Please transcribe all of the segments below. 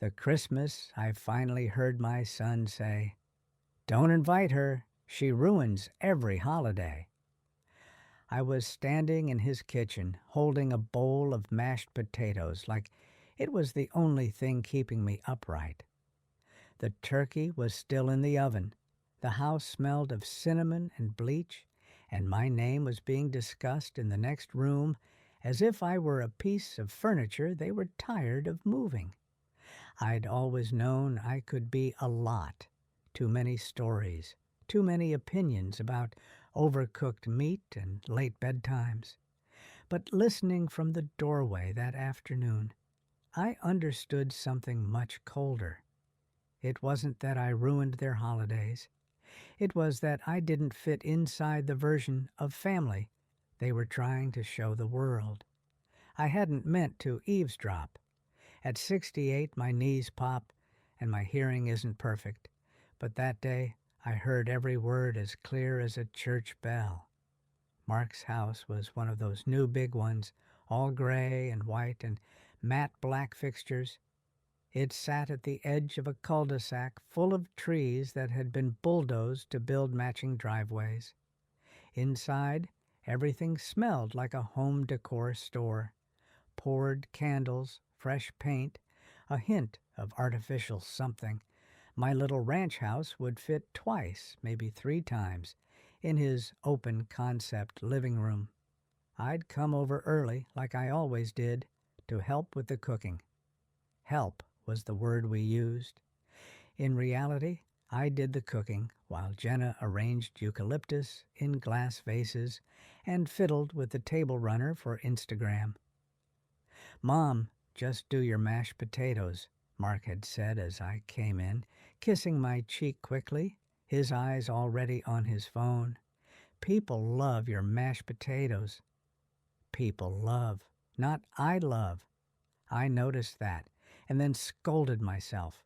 The Christmas I finally heard my son say, "Don't invite her. She ruins every holiday." I was standing in his kitchen holding a bowl of mashed potatoes like it was the only thing keeping me upright. The turkey was still in the oven. The house smelled of cinnamon and bleach, and my name was being discussed in the next room as if I were a piece of furniture they were tired of moving. I'd always known I could be a lot. Too many stories, too many opinions about overcooked meat and late bedtimes. But listening from the doorway that afternoon, I understood something much colder. It wasn't that I ruined their holidays. It was that I didn't fit inside the version of family they were trying to show the world. I hadn't meant to eavesdrop. At 68, my knees pop, and my hearing isn't perfect. But that day, I heard every word as clear as a church bell. Mark's house was one of those new big ones, all gray and white and matte black fixtures. It sat at the edge of a cul-de-sac full of trees that had been bulldozed to build matching driveways. Inside, everything smelled like a home decor store. Poured candles, fresh paint, a hint of artificial something. My little ranch house would fit twice, maybe 3 times, in his open concept living room. I'd come over early, like I always did, to help with the cooking. Help was the word we used. In reality, I did the cooking while Jenna arranged eucalyptus in glass vases and fiddled with the table runner for Instagram. "Mom, just do your mashed potatoes," Mark had said as I came in, kissing my cheek quickly, his eyes already on his phone. "People love your mashed potatoes." People love, not I love. I noticed that, and then scolded myself.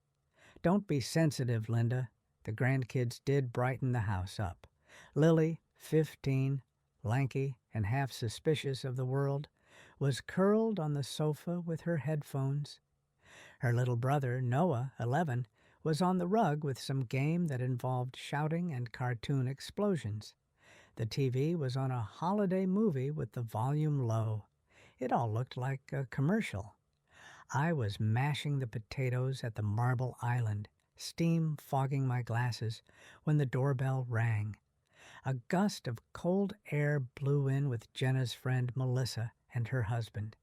Don't be sensitive, Linda. The grandkids did brighten the house up. Lily, 15, lanky and half suspicious of the world, was curled on the sofa with her headphones. Her little brother, Noah, 11, was on the rug with some game that involved shouting and cartoon explosions. The TV was on a holiday movie with the volume low. It all looked like a commercial. I was mashing the potatoes at the marble island, steam fogging my glasses, when the doorbell rang. A gust of cold air blew in with Jenna's friend Melissa and her husband.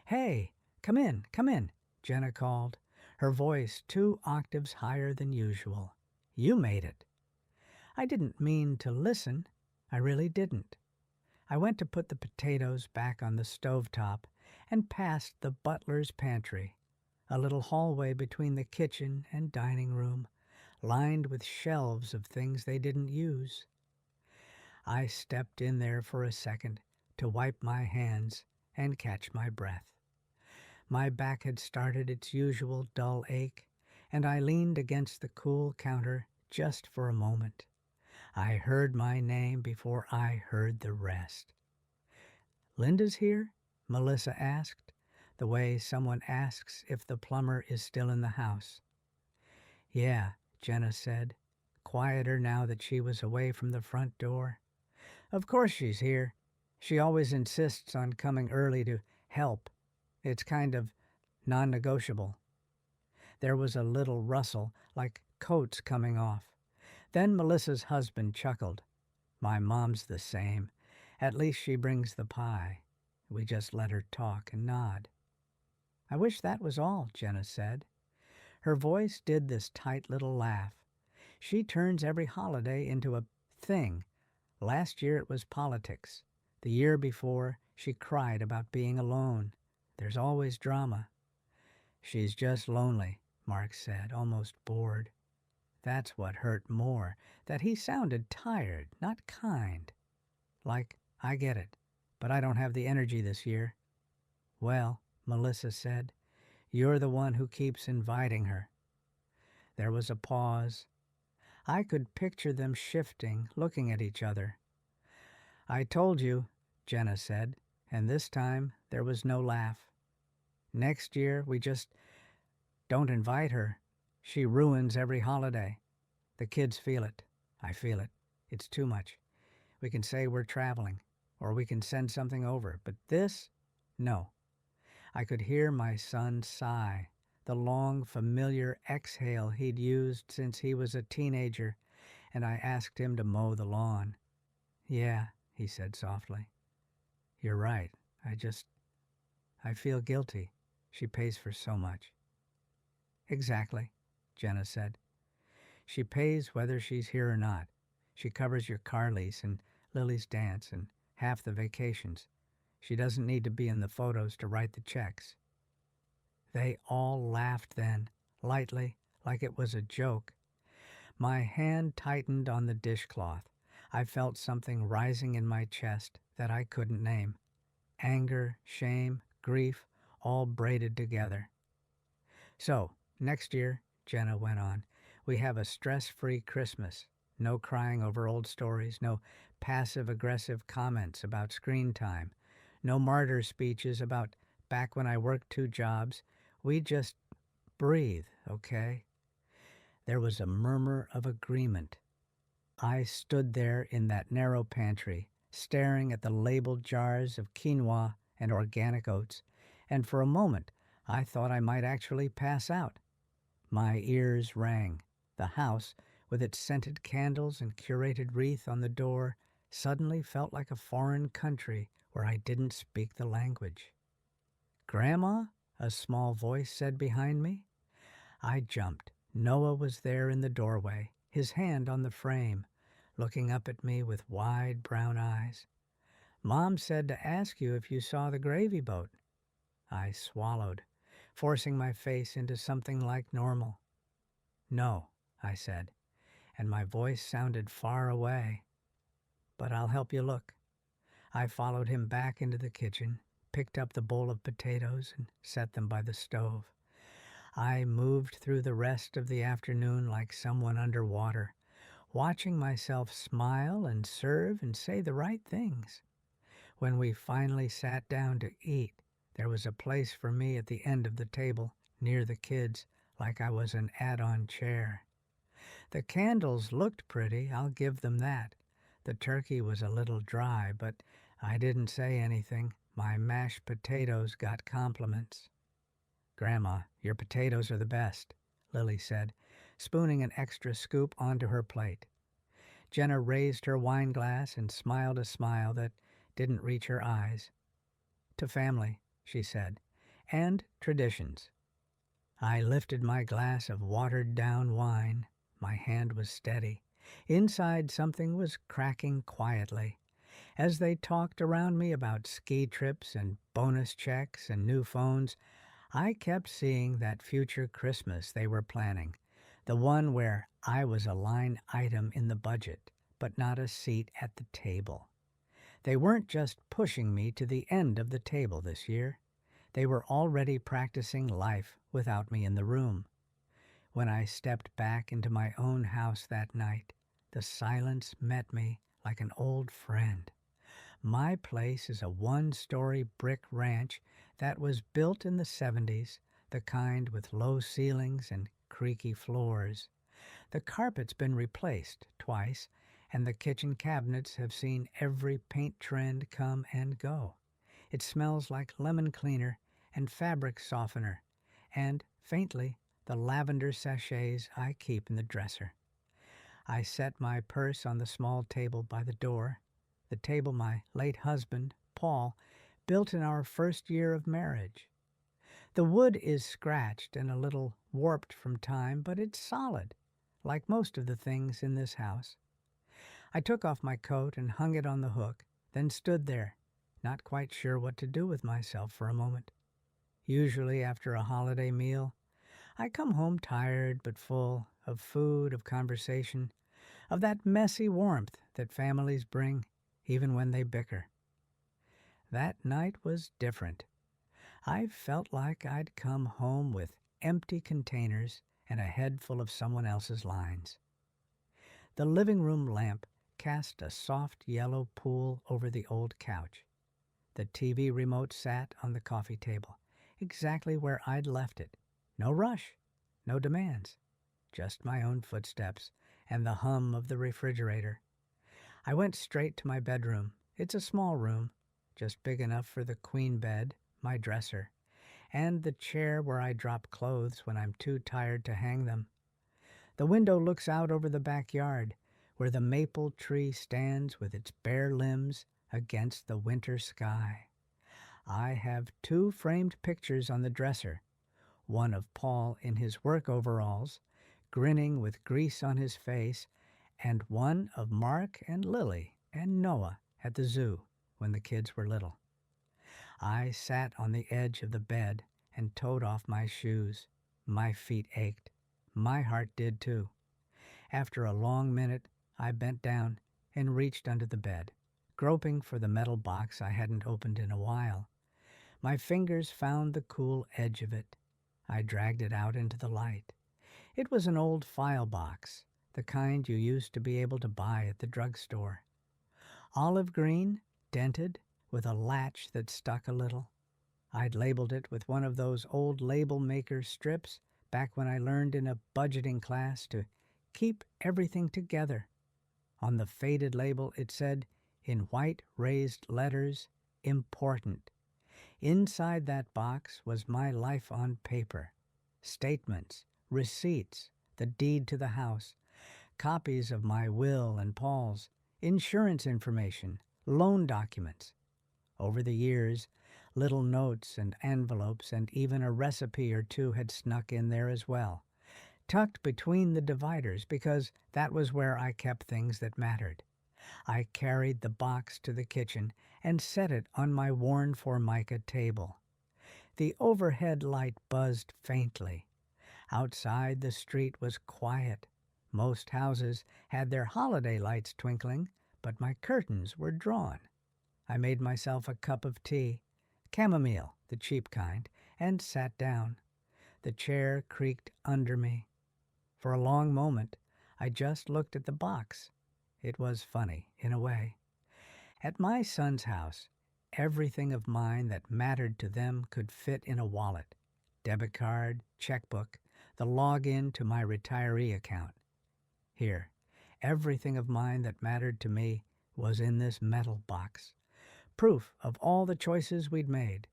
"Hey, come in," Jenna called, her voice 2 octaves higher than usual. "You made it." I didn't mean to listen. I really didn't. I went to put the potatoes back on the stovetop and passed the butler's pantry, a little hallway between the kitchen and dining room, lined with shelves of things they didn't use. I stepped in there for a second to wipe my hands and catch my breath. My back had started its usual dull ache, and I leaned against the cool counter just for a moment. I heard my name before I heard the rest. "Linda's here?" Melissa asked, the way someone asks if the plumber is still in the house. "Yeah," Jenna said, quieter now that she was away from the front door. "Of course she's here. She always insists on coming early to help. It's kind of non-negotiable." There was a little rustle, like coats coming off. Then Melissa's husband chuckled. "My mom's the same. At least she brings the pie." We just let her talk and nod. "I wish that was all," Jenna said. Her voice did this tight little laugh. She turns every holiday into a thing. Last year it was politics. The year before, she cried about being alone. There's always drama. "She's just lonely," Mark said, almost bored. That's what hurt more, that he sounded tired, not kind. Like, "I get it, but I don't have the energy this year." "Well," Melissa said, "you're the one who keeps inviting her." There was a pause. I could picture them shifting, looking at each other. "I told you," Jenna said, and this time there was no laugh. "Next year we just Don't invite her. She ruins every holiday. The kids feel it. I feel it. It's too much. We can say we're traveling, or we can send something over. But this? No. I could hear my son sigh, the long, familiar exhale he'd used since he was a teenager, and I asked him to mow the lawn. Yeah, he said softly. You're right. I feel guilty. She pays for so much. Exactly, Jenna said. She pays whether she's here or not. She covers your car lease and Lily's dance and half the vacations. She doesn't need to be in the photos to write the checks. They all laughed then, lightly, like it was a joke. My hand tightened on the dishcloth. I felt something rising in my chest that I couldn't name. Anger, shame, grief, all braided together. So, next year, Jenna went on, we have a stress-free Christmas. No crying over old stories, no passive-aggressive comments about screen time, no martyr speeches about back when I worked 2 jobs. We just breathe, okay? There was a murmur of agreement. I stood there in that narrow pantry, staring at the labeled jars of quinoa and organic oats, and for a moment I thought I might actually pass out. My ears rang. The house, with its scented candles and curated wreath on the door, suddenly felt like a foreign country where I didn't speak the language. Grandma? A small voice said behind me. I jumped. Noah was there in the doorway, his hand on the frame, looking up at me with wide brown eyes. Mom said to ask you if you saw the gravy boat. I swallowed, forcing my face into something like normal. No, I said, and my voice sounded far away. But I'll help you look. I followed him back into the kitchen, picked up the bowl of potatoes and set them by the stove. I moved through the rest of the afternoon like someone underwater, watching myself smile and serve and say the right things. When we finally sat down to eat, there was a place for me at the end of the table, near the kids, like I was an add-on chair. The candles looked pretty, I'll give them that. The turkey was a little dry, but I didn't say anything. My mashed potatoes got compliments. Grandma, your potatoes are the best, Lily said, spooning an extra scoop onto her plate. Jenna raised her wine glass and smiled a smile that didn't reach her eyes. To family, she said, and traditions. I lifted my glass of watered-down wine. My hand was steady. Inside, something was cracking quietly. As they talked around me about ski trips and bonus checks and new phones, I kept seeing that future Christmas they were planning, the one where I was a line item in the budget, but not a seat at the table. They weren't just pushing me to the end of the table this year. They were already practicing life without me in the room. When I stepped back into my own house that night, the silence met me like an old friend. My place is a 1-story brick ranch that was built in the 70s, the kind with low ceilings and creaky floors. The carpet's been replaced twice, and the kitchen cabinets have seen every paint trend come and go. It smells like lemon cleaner and fabric softener, and, faintly, the lavender sachets I keep in the dresser. I set my purse on the small table by the door, the table my late husband, Paul, built in our first year of marriage. The wood is scratched and a little warped from time, but it's solid, like most of the things in this house. I took off my coat and hung it on the hook, then stood there, not quite sure what to do with myself for a moment. Usually after a holiday meal, I come home tired but full of food, of conversation, of that messy warmth that families bring, even when they bicker. That night was different. I felt like I'd come home with empty containers and a head full of someone else's lines. The living room lamp cast a soft yellow pool over the old couch. The TV remote sat on the coffee table, exactly where I'd left it, No rush, no demands, just my own footsteps and the hum of the refrigerator. I went straight to my bedroom. It's a small room, just big enough for the queen bed, my dresser, and the chair where I drop clothes when I'm too tired to hang them. The window looks out over the backyard, where the maple tree stands with its bare limbs against the winter sky. I have 2 framed pictures on the dresser, one of Paul in his work overalls, grinning with grease on his face, and one of Mark and Lily and Noah at the zoo when the kids were little. I sat on the edge of the bed and toed off my shoes. My feet ached. My heart did too. After a long minute, I bent down and reached under the bed, groping for the metal box I hadn't opened in a while. My fingers found the cool edge of it. I dragged it out into the light. It was an old file box, the kind you used to be able to buy at the drugstore. Olive green, dented, with a latch that stuck a little. I'd labeled it with one of those old label maker strips back when I learned in a budgeting class to keep everything together. On the faded label it said, in white raised letters, important. Inside that box was my life on paper. Statements, receipts, the deed to the house, copies of my will and Paul's, insurance information, loan documents. Over the years, little notes and envelopes and even a recipe or two had snuck in there as well, tucked between the dividers because that was where I kept things that mattered. I carried the box to the kitchen and set it on my worn Formica table. The overhead light buzzed faintly. Outside, the street was quiet. Most houses had their holiday lights twinkling, but my curtains were drawn. I made myself a cup of tea, chamomile, the cheap kind, and sat down. The chair creaked under me. For a long moment, I just looked at the box. It was funny, in a way. At my son's house, everything of mine that mattered to them could fit in a wallet. Debit card, checkbook, the login to my retiree account. Here, everything of mine that mattered to me was in this metal box. Proof of all the choices we'd made,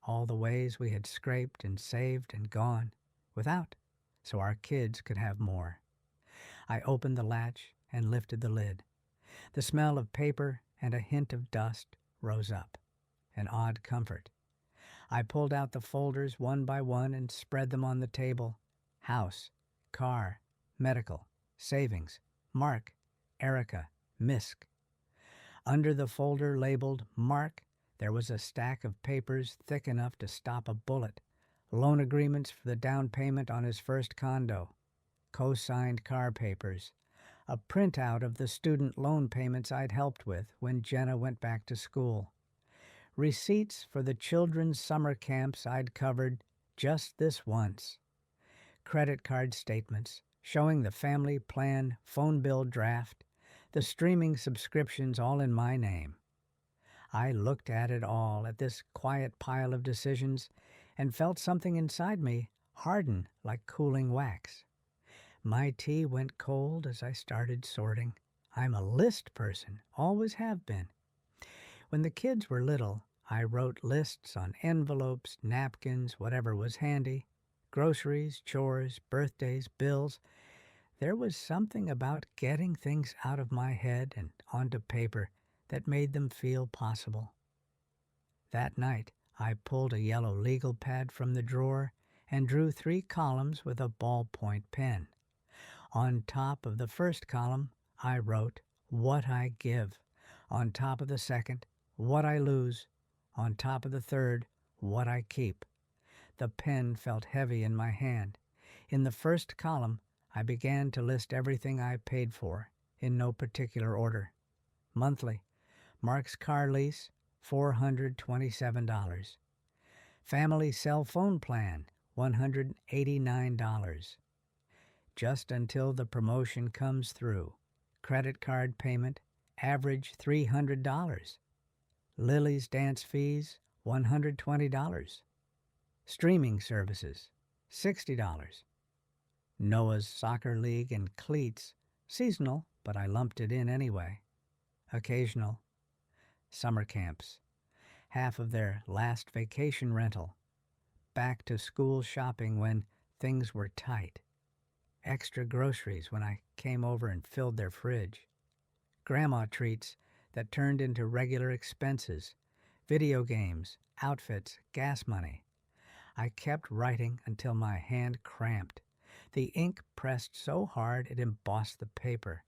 all the ways we had scraped and saved and gone, without, so our kids could have more. I opened the latch and lifted the lid. The smell of paper and a hint of dust rose up, an odd comfort. I pulled out the folders one by one and spread them on the table. House, car, medical, savings, Mark, Erica, Misk. Under the folder labeled Mark, there was a stack of papers thick enough to stop a bullet, loan agreements for the down payment on his first condo, co-signed car papers, a printout of the student loan payments I'd helped with when Jenna went back to school, receipts for the children's summer camps I'd covered just this once, credit card statements showing the family plan phone bill draft, the streaming subscriptions all in my name. I looked at it all, at this quiet pile of decisions, and felt something inside me harden like cooling wax. My tea went cold as I started sorting. I'm a list person, always have been. When the kids were little, I wrote lists on envelopes, napkins, whatever was handy, groceries, chores, birthdays, bills. There was something about getting things out of my head and onto paper that made them feel possible. That night, I pulled a yellow legal pad from the drawer and drew 3 columns with a ballpoint pen. On top of the first column, I wrote, what I give. On top of the second, what I lose. On top of the third, what I keep. The pen felt heavy in my hand. In the first column, I began to list everything I paid for, in no particular order. Monthly, Mark's car lease, $427. Family cell phone plan, $189. Just until the promotion comes through. Credit card payment, average $300. Lily's dance fees, $120. Streaming services, $60. Noah's Soccer League and cleats, seasonal, but I lumped it in anyway. Occasional. Summer camps, half of their last vacation rental. Back to school shopping when things were tight. Extra groceries when I came over and filled their fridge. Grandma treats that turned into regular expenses. Video games, outfits, gas money. I kept writing until my hand cramped. The ink pressed so hard it embossed the paper.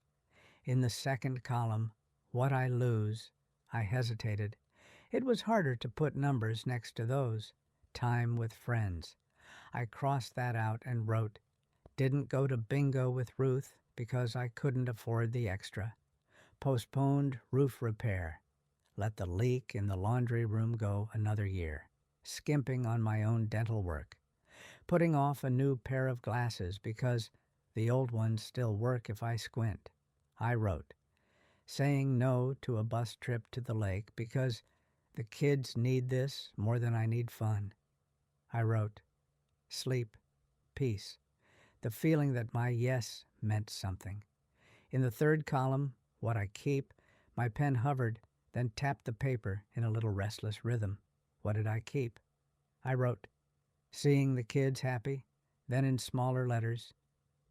In the second column, what I lose, I hesitated. It was harder to put numbers next to those. Time with friends. I crossed that out and wrote, didn't go to bingo with Ruth because I couldn't afford the extra. Postponed roof repair. Let the leak in the laundry room go another year. Skimping on my own dental work. Putting off a new pair of glasses because the old ones still work if I squint. I wrote, saying no to a bus trip to the lake because the kids need this more than I need fun. I wrote, sleep, peace, the feeling that my yes meant something. In the third column, what I keep, my pen hovered, then tapped the paper in a little restless rhythm. What did I keep? I wrote, seeing the kids happy, then in smaller letters,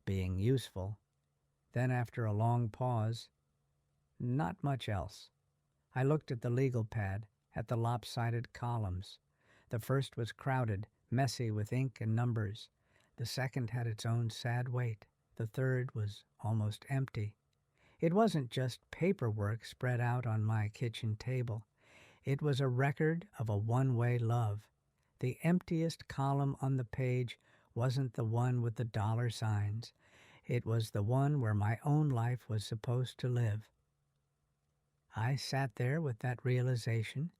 being useful, then after a long pause, not much else. I looked at the legal pad, at the lopsided columns. The first was crowded, messy with ink and numbers. The second had its own sad weight. The third was almost empty. It wasn't just paperwork spread out on my kitchen table. It was a record of a one-way love. The emptiest column on the page wasn't the one with the dollar signs. It was the one where my own life was supposed to live. I sat there with that realization,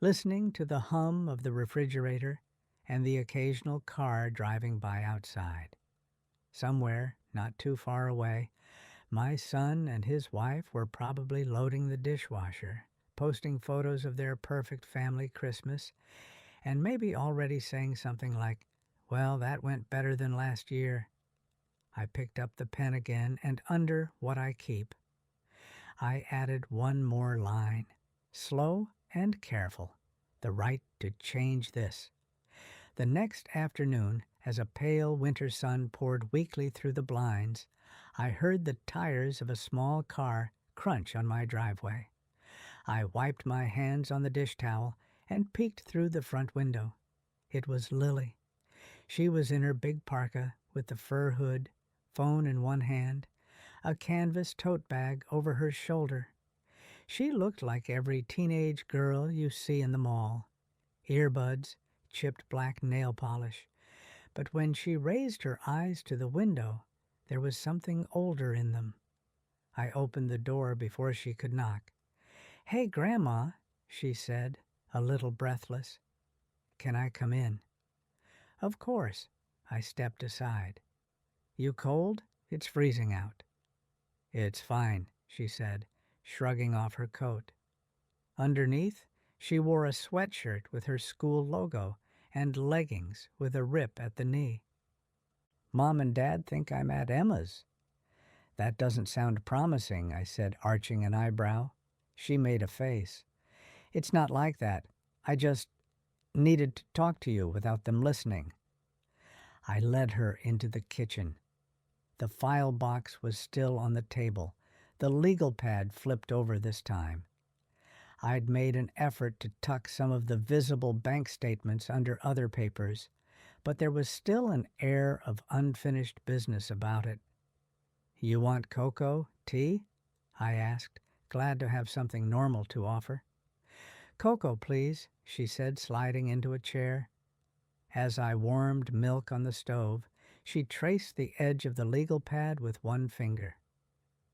listening to the hum of the refrigerator and the occasional car driving by outside. Somewhere, not too far away, my son and his wife were probably loading the dishwasher, posting photos of their perfect family Christmas, and maybe already saying something like, well, that went better than last year. I picked up the pen again, and under what I keep, I added one more line, slow and careful, the right to change this. The next afternoon, as a pale winter sun poured weakly through the blinds, I heard the tires of a small car crunch on my driveway. I wiped my hands on the dish towel and peeked through the front window. It was Lily. She was in her big parka with the fur hood, phone in one hand, a canvas tote bag over her shoulder. She looked like every teenage girl you see in the mall. Earbuds, chipped black nail polish. But when she raised her eyes to the window, there was something older in them. I opened the door before she could knock. "Hey, Grandma," she said, a little breathless. "Can I come in?" "Of course." I stepped aside. "You cold? It's freezing out." "It's fine," she said, shrugging off her coat. Underneath, she wore a sweatshirt with her school logo and leggings with a rip at the knee. "Mom and Dad think I'm at Emma's." "That doesn't sound promising," I said, arching an eyebrow. She made a face. "It's not like that. I just needed to talk to you without them listening." I led her into the kitchen. The file box was still on the table, the legal pad flipped over this time. I'd made an effort to tuck some of the visible bank statements under other papers, but there was still an air of unfinished business about it. "You want cocoa, tea?" I asked, glad to have something normal to offer. "Cocoa, please," she said, sliding into a chair. As I warmed milk on the stove, she traced the edge of the legal pad with one finger.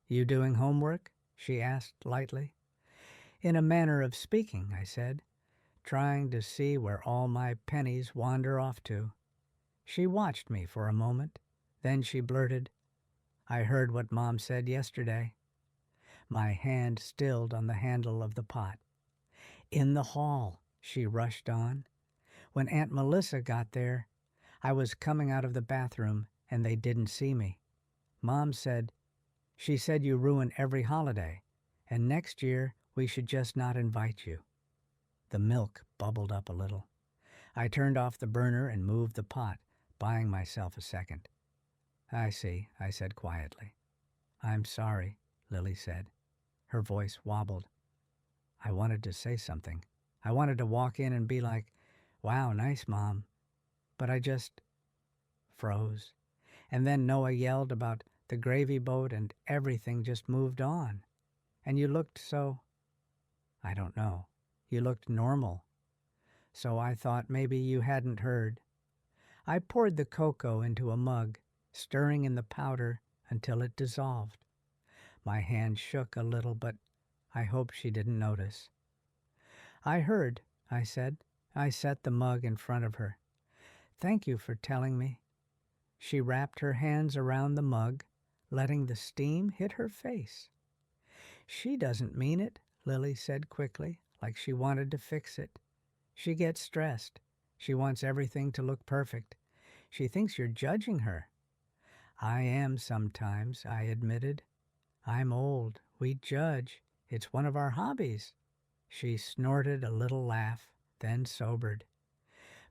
"You doing homework?" she asked lightly. "In a manner of speaking," I said, trying to see where all my pennies wander off to. She watched me for a moment. Then she blurted, "I heard what Mom said yesterday." My hand stilled on the handle of the pot. "In the hall," she rushed on. "When Aunt Melissa got there, I was coming out of the bathroom and they didn't see me. Mom said, she said you ruin every holiday, and next year we should just not invite you. The milk bubbled up a little. I turned off the burner and moved the pot, buying myself a second. I see, I said quietly. I'm sorry, Lily said. Her voice wobbled. I wanted to say something. I wanted to walk in and be like, wow, nice, Mom. But I just froze. And then Noah yelled about the gravy boat and everything just moved on. And you looked so, I don't know, you looked normal. So I thought maybe you hadn't heard. I poured the cocoa into a mug, stirring in the powder until it dissolved. My hand shook a little, but I hoped she didn't notice. I heard, I said. I set the mug in front of her. Thank you for telling me. She wrapped her hands around the mug, letting the steam hit her face. She doesn't mean it, Lily said quickly, like she wanted to fix it. She gets stressed. She wants everything to look perfect. She thinks you're judging her. I am sometimes, I admitted. I'm old. We judge. It's one of our hobbies. She snorted a little laugh, then sobered.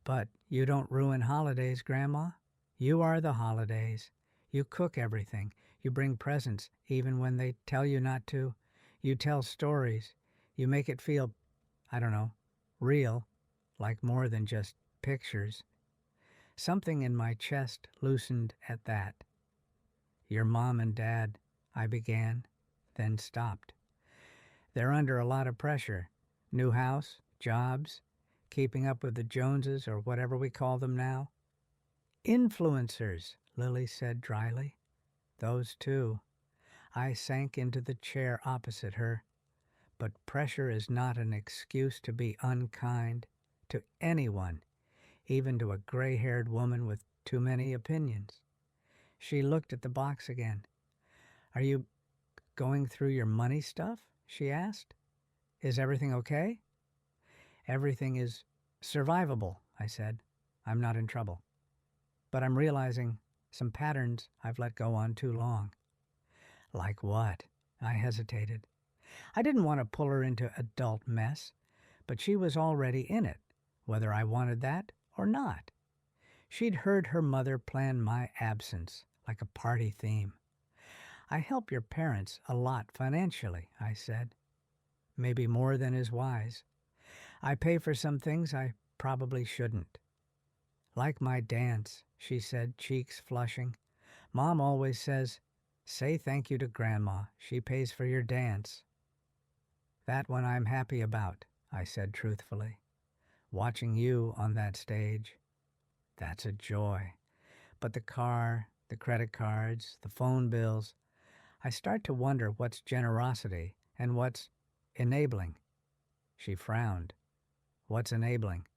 But you don't ruin holidays, Grandma. You are the holidays. You cook everything. You bring presents, even when they tell you not to. You tell stories. You make it feel, I don't know, real, like more than just pictures. Something in my chest loosened at that. Your mom and dad, I began, then stopped. They're under a lot of pressure. New house, jobs, keeping up with the Joneses or whatever we call them now. Influencers, Lily said dryly. Those two. I sank into the chair opposite her. But pressure is not an excuse to be unkind to anyone, even to a gray-haired woman with too many opinions. She looked at the box again. Are you going through your money stuff? She asked. Is everything okay? Everything is survivable, I said. I'm not in trouble. But I'm realizing some patterns I've let go on too long. Like what? I hesitated. I didn't want to pull her into adult mess, but she was already in it, whether I wanted that or not. She'd heard her mother plan my absence like a party theme. I help your parents a lot financially, I said. Maybe more than is wise. I pay for some things I probably shouldn't. Like my dance, she said, cheeks flushing. Mom always says, say thank you to Grandma. She pays for your dance. That one I'm happy about, I said truthfully. Watching you on that stage, that's a joy. But the car, the credit cards, the phone bills, I start to wonder what's generosity and what's enabling. She frowned. What's enabling?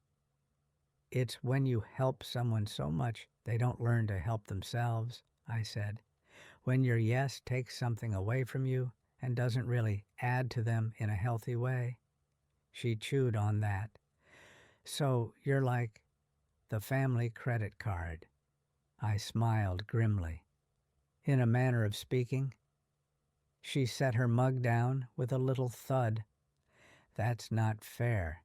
It's when you help someone so much they don't learn to help themselves, I said. When your yes takes something away from you and doesn't really add to them in a healthy way. She chewed on that. So you're like the family credit card. I smiled grimly. In a manner of speaking. She set her mug down with a little thud. That's not fair.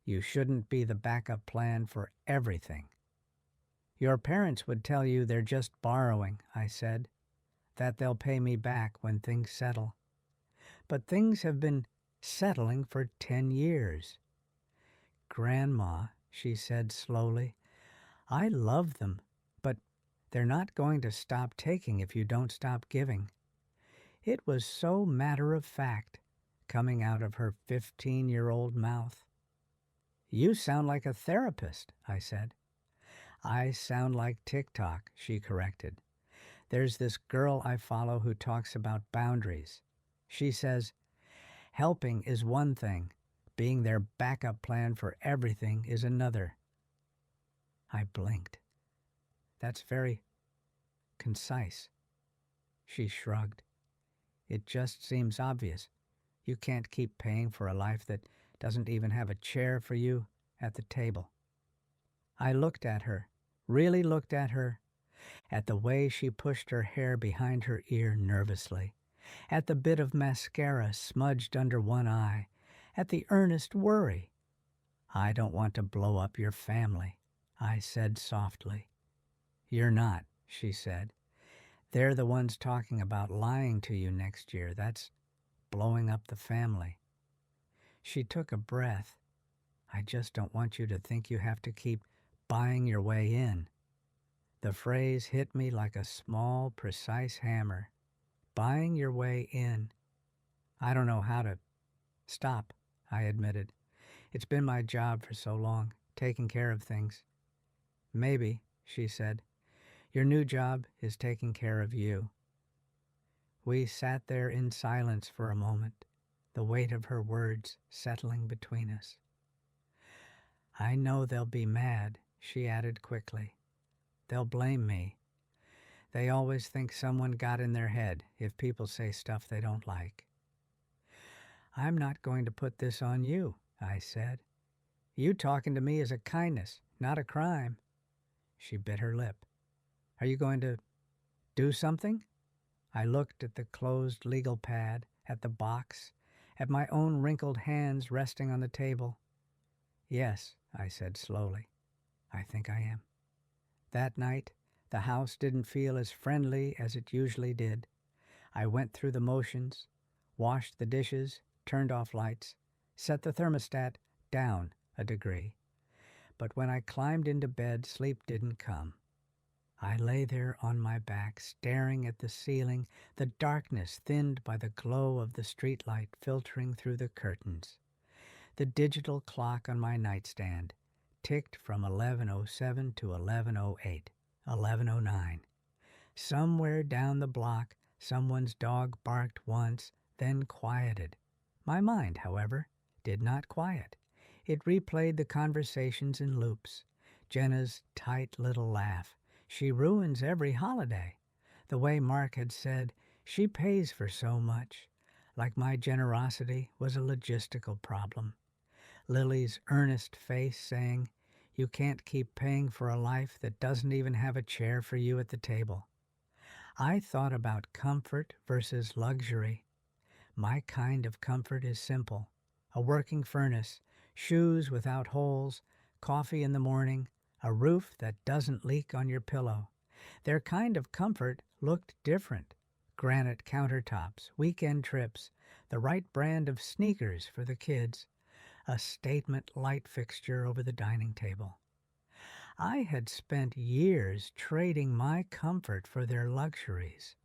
You shouldn't be the backup plan for everything. Your parents would tell you they're just borrowing, I said, that they'll pay me back when things settle. But things have been settling for 10 years. Grandma, she said slowly, I love them, but they're not going to stop taking if you don't stop giving. It was so matter-of-fact, coming out of her 15-year-old mouth. You sound like a therapist, I said. I sound like TikTok, she corrected. There's this girl I follow who talks about boundaries. She says, helping is one thing, being their backup plan for everything is another. I blinked. That's very concise. She shrugged. It just seems obvious. You can't keep paying for a life that doesn't even have a chair for you at the table. I looked at her, really looked at her, at the way she pushed her hair behind her ear nervously, at the bit of mascara smudged under one eye, at the earnest worry. "I don't want to blow up your family," I said softly. "You're not," she said. "They're the ones talking about lying to you next year. That's blowing up the family." She took a breath. "I just don't want you to think you have to keep buying your way in." The phrase hit me like a small, precise hammer. Buying your way in. I don't know how to stop, I admitted. It's been my job for so long, taking care of things. "Maybe," she said. "Your new job is taking care of you." We sat there in silence for a moment, the weight of her words settling between us. "I know they'll be mad," she added quickly. "They'll blame me. They always think someone got in their head if people say stuff they don't like." "I'm not going to put this on you," I said. "You talking to me is a kindness, not a crime." She bit her lip. "Are you going to do something?" I looked at the closed legal pad, at the box, at my own wrinkled hands resting on the table. "Yes," I said slowly. "I think I am." That night, the house didn't feel as friendly as it usually did. I went through the motions, washed the dishes, turned off lights, set the thermostat down a degree. But when I climbed into bed, sleep didn't come. I lay there on my back, staring at the ceiling, the darkness thinned by the glow of the streetlight filtering through the curtains. The digital clock on my nightstand ticked from 11:07 to 11:08, 11:09. Somewhere down the block, someone's dog barked once, then quieted. My mind, however, did not quiet. It replayed the conversations in loops. Jenna's tight little laugh. "She ruins every holiday." The way Mark had said, "She pays for so much," like my generosity was a logistical problem. Lily's earnest face saying, "You can't keep paying for a life that doesn't even have a chair for you at the table." I thought about comfort versus luxury. My kind of comfort is simple. A working furnace, shoes without holes, coffee in the morning, a roof that doesn't leak on your pillow. Their kind of comfort looked different. Granite countertops, weekend trips, the right brand of sneakers for the kids, a statement light fixture over the dining table. I had spent years trading my comfort for their luxuries.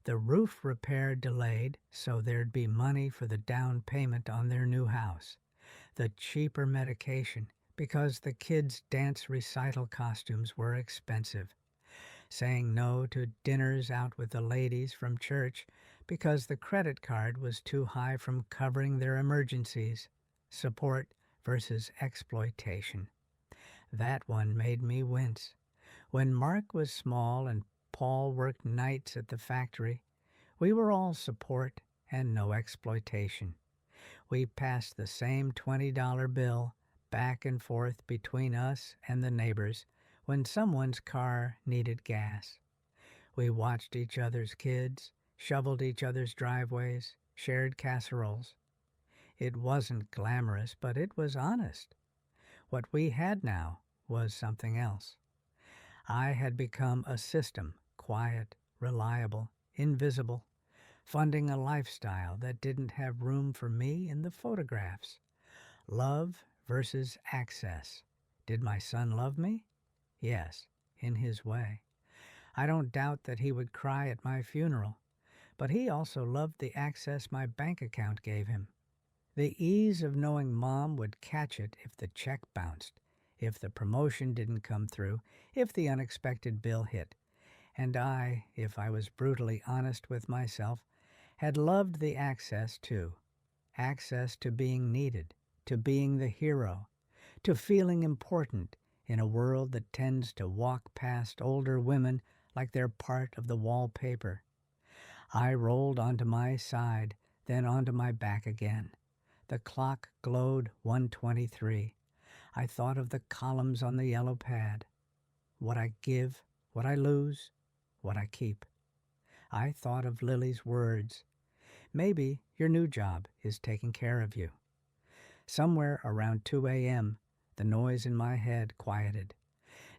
The roof repair delayed so there'd be money for the down payment on their new house. The cheaper medication because the kids' dance recital costumes were expensive. Saying no to dinners out with the ladies from church because the credit card was too high from covering their emergencies. Support versus exploitation. That one made me wince. When Mark was small and Paul worked nights at the factory, we were all support and no exploitation. We passed the same $20 bill back and forth between us and the neighbors when someone's car needed gas. We watched each other's kids, shoveled each other's driveways, shared casseroles. It wasn't glamorous, but it was honest. What we had now was something else. I had become a system, quiet, reliable, invisible, funding a lifestyle that didn't have room for me in the photographs. Love versus access. Did my son love me? Yes, in his way. I don't doubt that he would cry at my funeral, but he also loved the access my bank account gave him. The ease of knowing Mom would catch it if the check bounced, if the promotion didn't come through, if the unexpected bill hit. And I, if I was brutally honest with myself, had loved the access too. Access to being needed, to being the hero, to feeling important in a world that tends to walk past older women like they're part of the wallpaper. I rolled onto my side, then onto my back again. The clock glowed 1:23. I thought of the columns on the yellow pad. what I give, what I lose, what I keep. I thought of Lily's words. Maybe your new job is taking care of you. Somewhere around 2 a.m., the noise in my head quieted.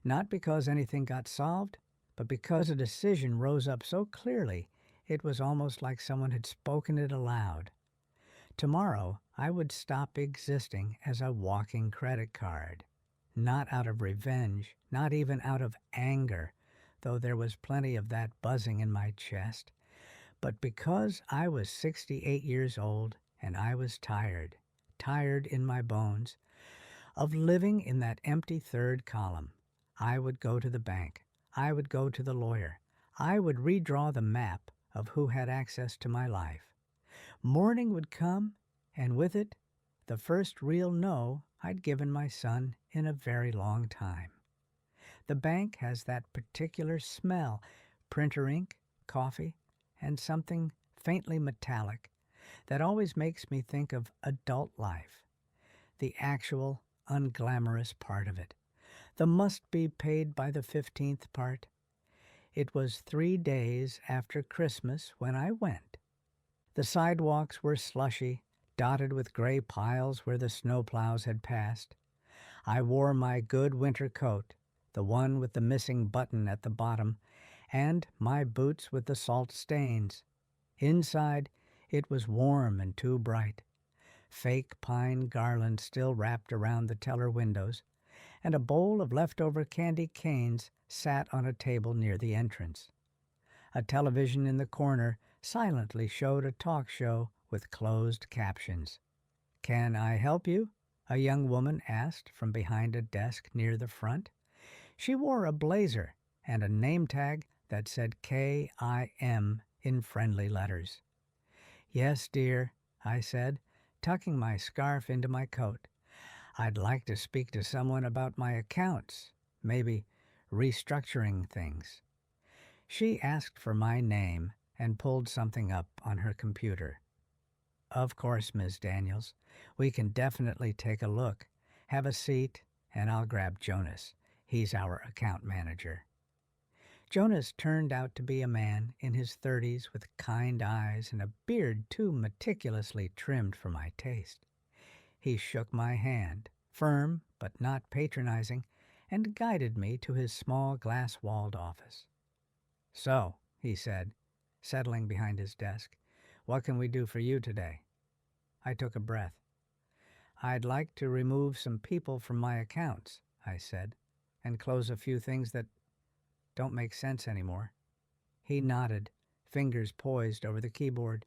Not because anything got solved, but because a decision rose up so clearly it was almost like someone had spoken it aloud. Tomorrow, I would stop existing as a walking credit card. Not out of revenge, not even out of anger, though there was plenty of that buzzing in my chest, but because I was 68 years old and I was tired, tired in my bones, of living in that empty third column. I would go to the bank. I would go to the lawyer. I would redraw the map of who had access to my life. Morning would come, and with it, the first real no I'd given my son in a very long time. The bank has that particular smell, printer ink, coffee, and something faintly metallic that always makes me think of adult life, the actual, unglamorous part of it, the must-be-paid-by-the-15th part. It was 3 days after Christmas when I went. The sidewalks were slushy, dotted with gray piles where the snowplows had passed. I wore my good winter coat, the one with the missing button at the bottom, and my boots with the salt stains. Inside, it was warm and too bright. Fake pine garlands still wrapped around the teller windows, and a bowl of leftover candy canes sat on a table near the entrance. A television in the corner silently showed a talk show with closed captions. "Can I help you?" a young woman asked from behind a desk near the front. She wore a blazer and a name tag that said K-I-M in friendly letters. "Yes, dear," I said, tucking my scarf into my coat. "I'd like to speak to someone about my accounts, maybe restructuring things." She asked for my name and pulled something up on her computer. "Of course, Ms. Daniels. We can definitely take a look. Have a seat, and I'll grab Jonas. He's our account manager." Jonas turned out to be a man in his 30s with kind eyes and a beard too meticulously trimmed for my taste. He shook my hand, firm but not patronizing, and guided me to his small glass-walled office. "So," he said, settling behind his desk, "what can we do for you today?" I took a breath. "I'd like to remove some people from my accounts," I said, "and close a few things that don't make sense anymore." He nodded, fingers poised over the keyboard.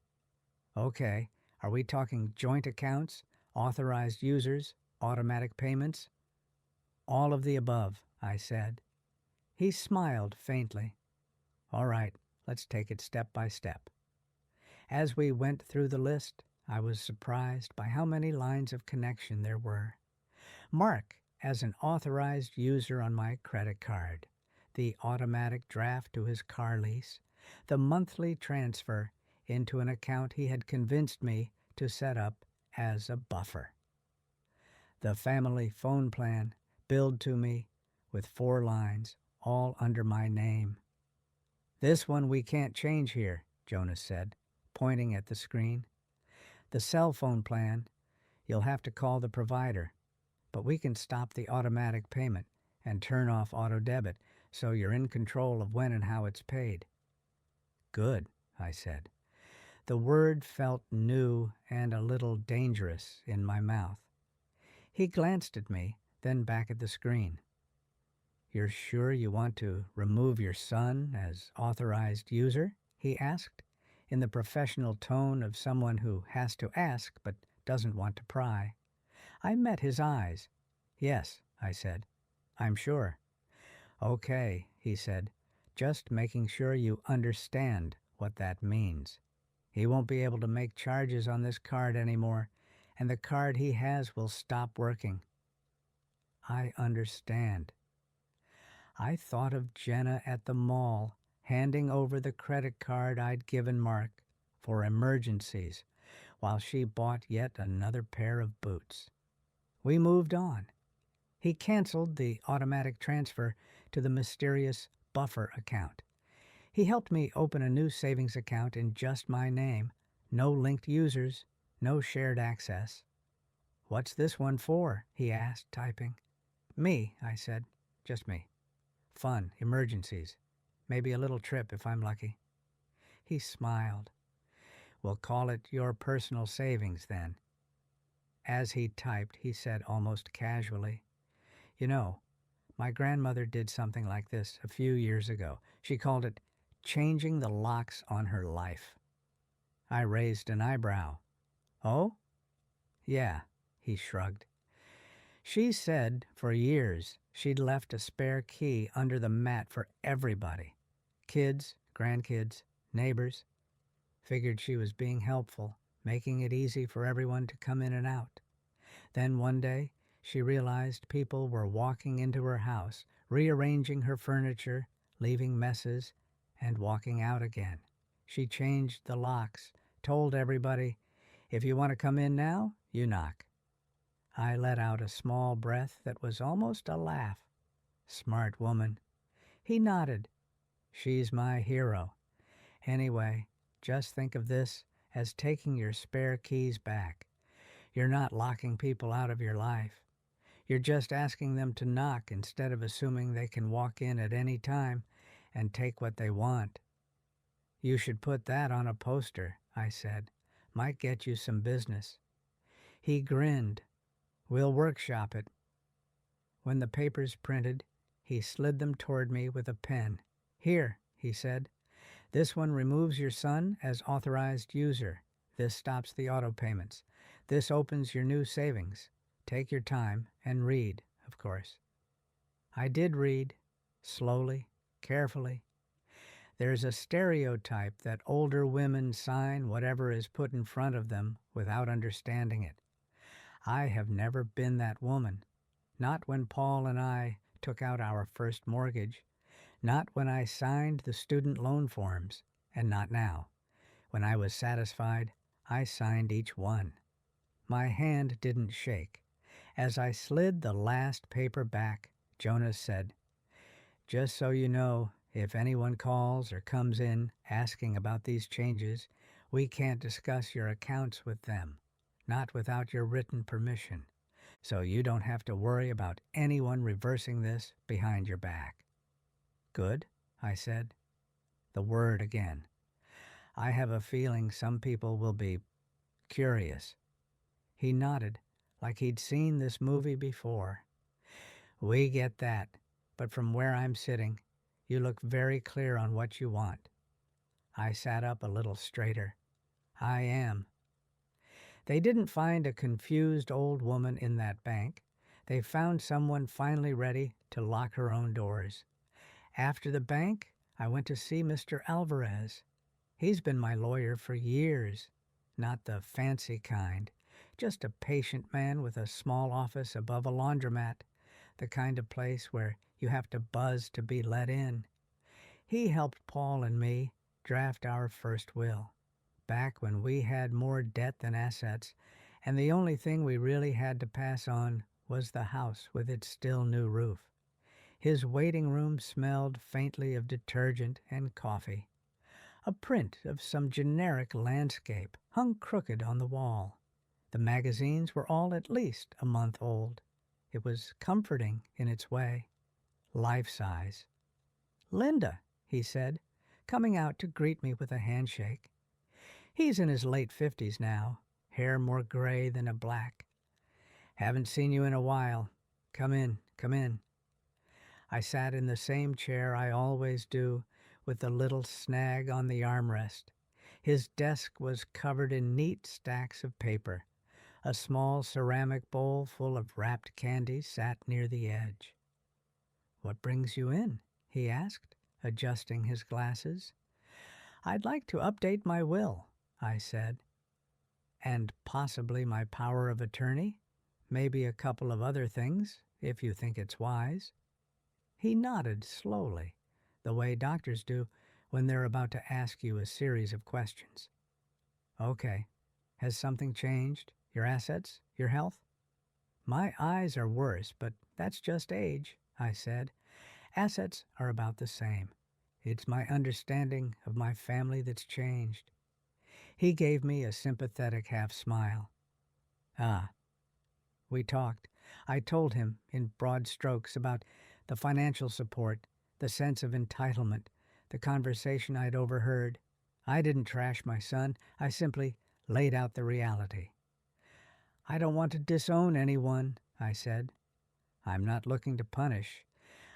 "Okay, are we talking joint accounts, authorized users, automatic payments?" "All of the above," I said. He smiled faintly. "All right, let's take it step by step." As we went through the list, I was surprised by how many lines of connection there were. Mark as an authorized user on my credit card, the automatic draft to his car lease, the monthly transfer into an account he had convinced me to set up as a buffer. The family phone plan, billed to me with 4 lines, all under my name. "This one we can't change here," Jonas said, pointing at the screen. "The cell phone plan, you'll have to call the provider, but we can stop the automatic payment and turn off auto debit so you're in control of when and how it's paid." "Good," I said. The word felt new and a little dangerous in my mouth. He glanced at me, then back at the screen. "You're sure you want to remove your son as authorized user?" he asked, in the professional tone of someone who has to ask but doesn't want to pry. I met his eyes. "Yes," I said. "I'm sure." "Okay," he said, "just making sure you understand what that means. He won't be able to make charges on this card anymore, and the card he has will stop working." "I understand." I thought of Jenna at the mall, handing over the credit card I'd given Mark for emergencies, while she bought yet another pair of boots. We moved on. He canceled the automatic transfer to the mysterious buffer account. He helped me open a new savings account in just my name. No linked users, no shared access. "What's this one for?" he asked, typing. "Me," I said. "Just me. Fun, emergencies. Maybe a little trip if I'm lucky." He smiled. "We'll call it your personal savings then." As he typed, he said almost casually, "You know, my grandmother did something like this a few years ago. She called it changing the locks on her life." I raised an eyebrow. "Oh?" "Yeah," he shrugged. "She said for years she'd left a spare key under the mat for everybody. Kids, grandkids, neighbors. Figured she was being helpful, making it easy for everyone to come in and out. Then one day, she realized people were walking into her house, rearranging her furniture, leaving messes, and walking out again. She changed the locks, told everybody, 'If you want to come in now, you knock.'" I let out a small breath that was almost a laugh. "Smart woman." He nodded. "She's my hero. Anyway, just think of this as taking your spare keys back. You're not locking people out of your life. You're just asking them to knock instead of assuming they can walk in at any time and take what they want." "You should put that on a poster," I said. "Might get you some business." He grinned. "We'll workshop it." When the papers printed, he slid them toward me with a pen. "Here," he said. "This one removes your son as authorized user. This stops the auto payments. This opens your new savings. Take your time and read, of course." I did read, slowly, carefully. There's a stereotype that older women sign whatever is put in front of them without understanding it. I have never been that woman. Not when Paul and I took out our first mortgage. Not when I signed the student loan forms. And not now. When I was satisfied, I signed each one. My hand didn't shake. As I slid the last paper back, Jonas said, "Just so you know, if anyone calls or comes in asking about these changes, we can't discuss your accounts with them, not without your written permission. So you don't have to worry about anyone reversing this behind your back." "Good," I said. The word again. "I have a feeling some people will be curious." He nodded, like he'd seen this movie before. "We get that, but from where I'm sitting, you look very clear on what you want." I sat up a little straighter. "I am." They didn't find a confused old woman in that bank. They found someone finally ready to lock her own doors. After the bank, I went to see Mr. Alvarez. He's been my lawyer for years. Not the fancy kind, just a patient man with a small office above a laundromat, the kind of place where you have to buzz to be let in. He helped Paul and me draft our first will, back when we had more debt than assets, and the only thing we really had to pass on was the house with its still new roof. His waiting room smelled faintly of detergent and coffee. A print of some generic landscape hung crooked on the wall. The magazines were all at least a month old. It was comforting in its way. Life-size. "Linda," he said, coming out to greet me with a handshake. He's in his late 50s now, hair more gray than a black. "Haven't seen you in a while. Come in, come in." I sat in the same chair I always do, with the little snag on the armrest. His desk was covered in neat stacks of paper. A small ceramic bowl full of wrapped candy sat near the edge. "What brings you in?" he asked, adjusting his glasses. "I'd like to update my will," I said. "And possibly my power of attorney? Maybe a couple of other things, if you think it's wise." He nodded slowly, the way doctors do when they're about to ask you a series of questions. "Okay. Has something changed? Your assets? Your health?" "My eyes are worse, but that's just age," I said. Assets are about the same. It's my understanding of my family that's changed. He gave me a sympathetic half smile. Ah, we talked. I told him in broad strokes about the financial support, the sense of entitlement, the conversation I'd overheard. I didn't trash my son. I simply laid out the reality. I don't want to disown anyone, I said. I'm not looking to punish.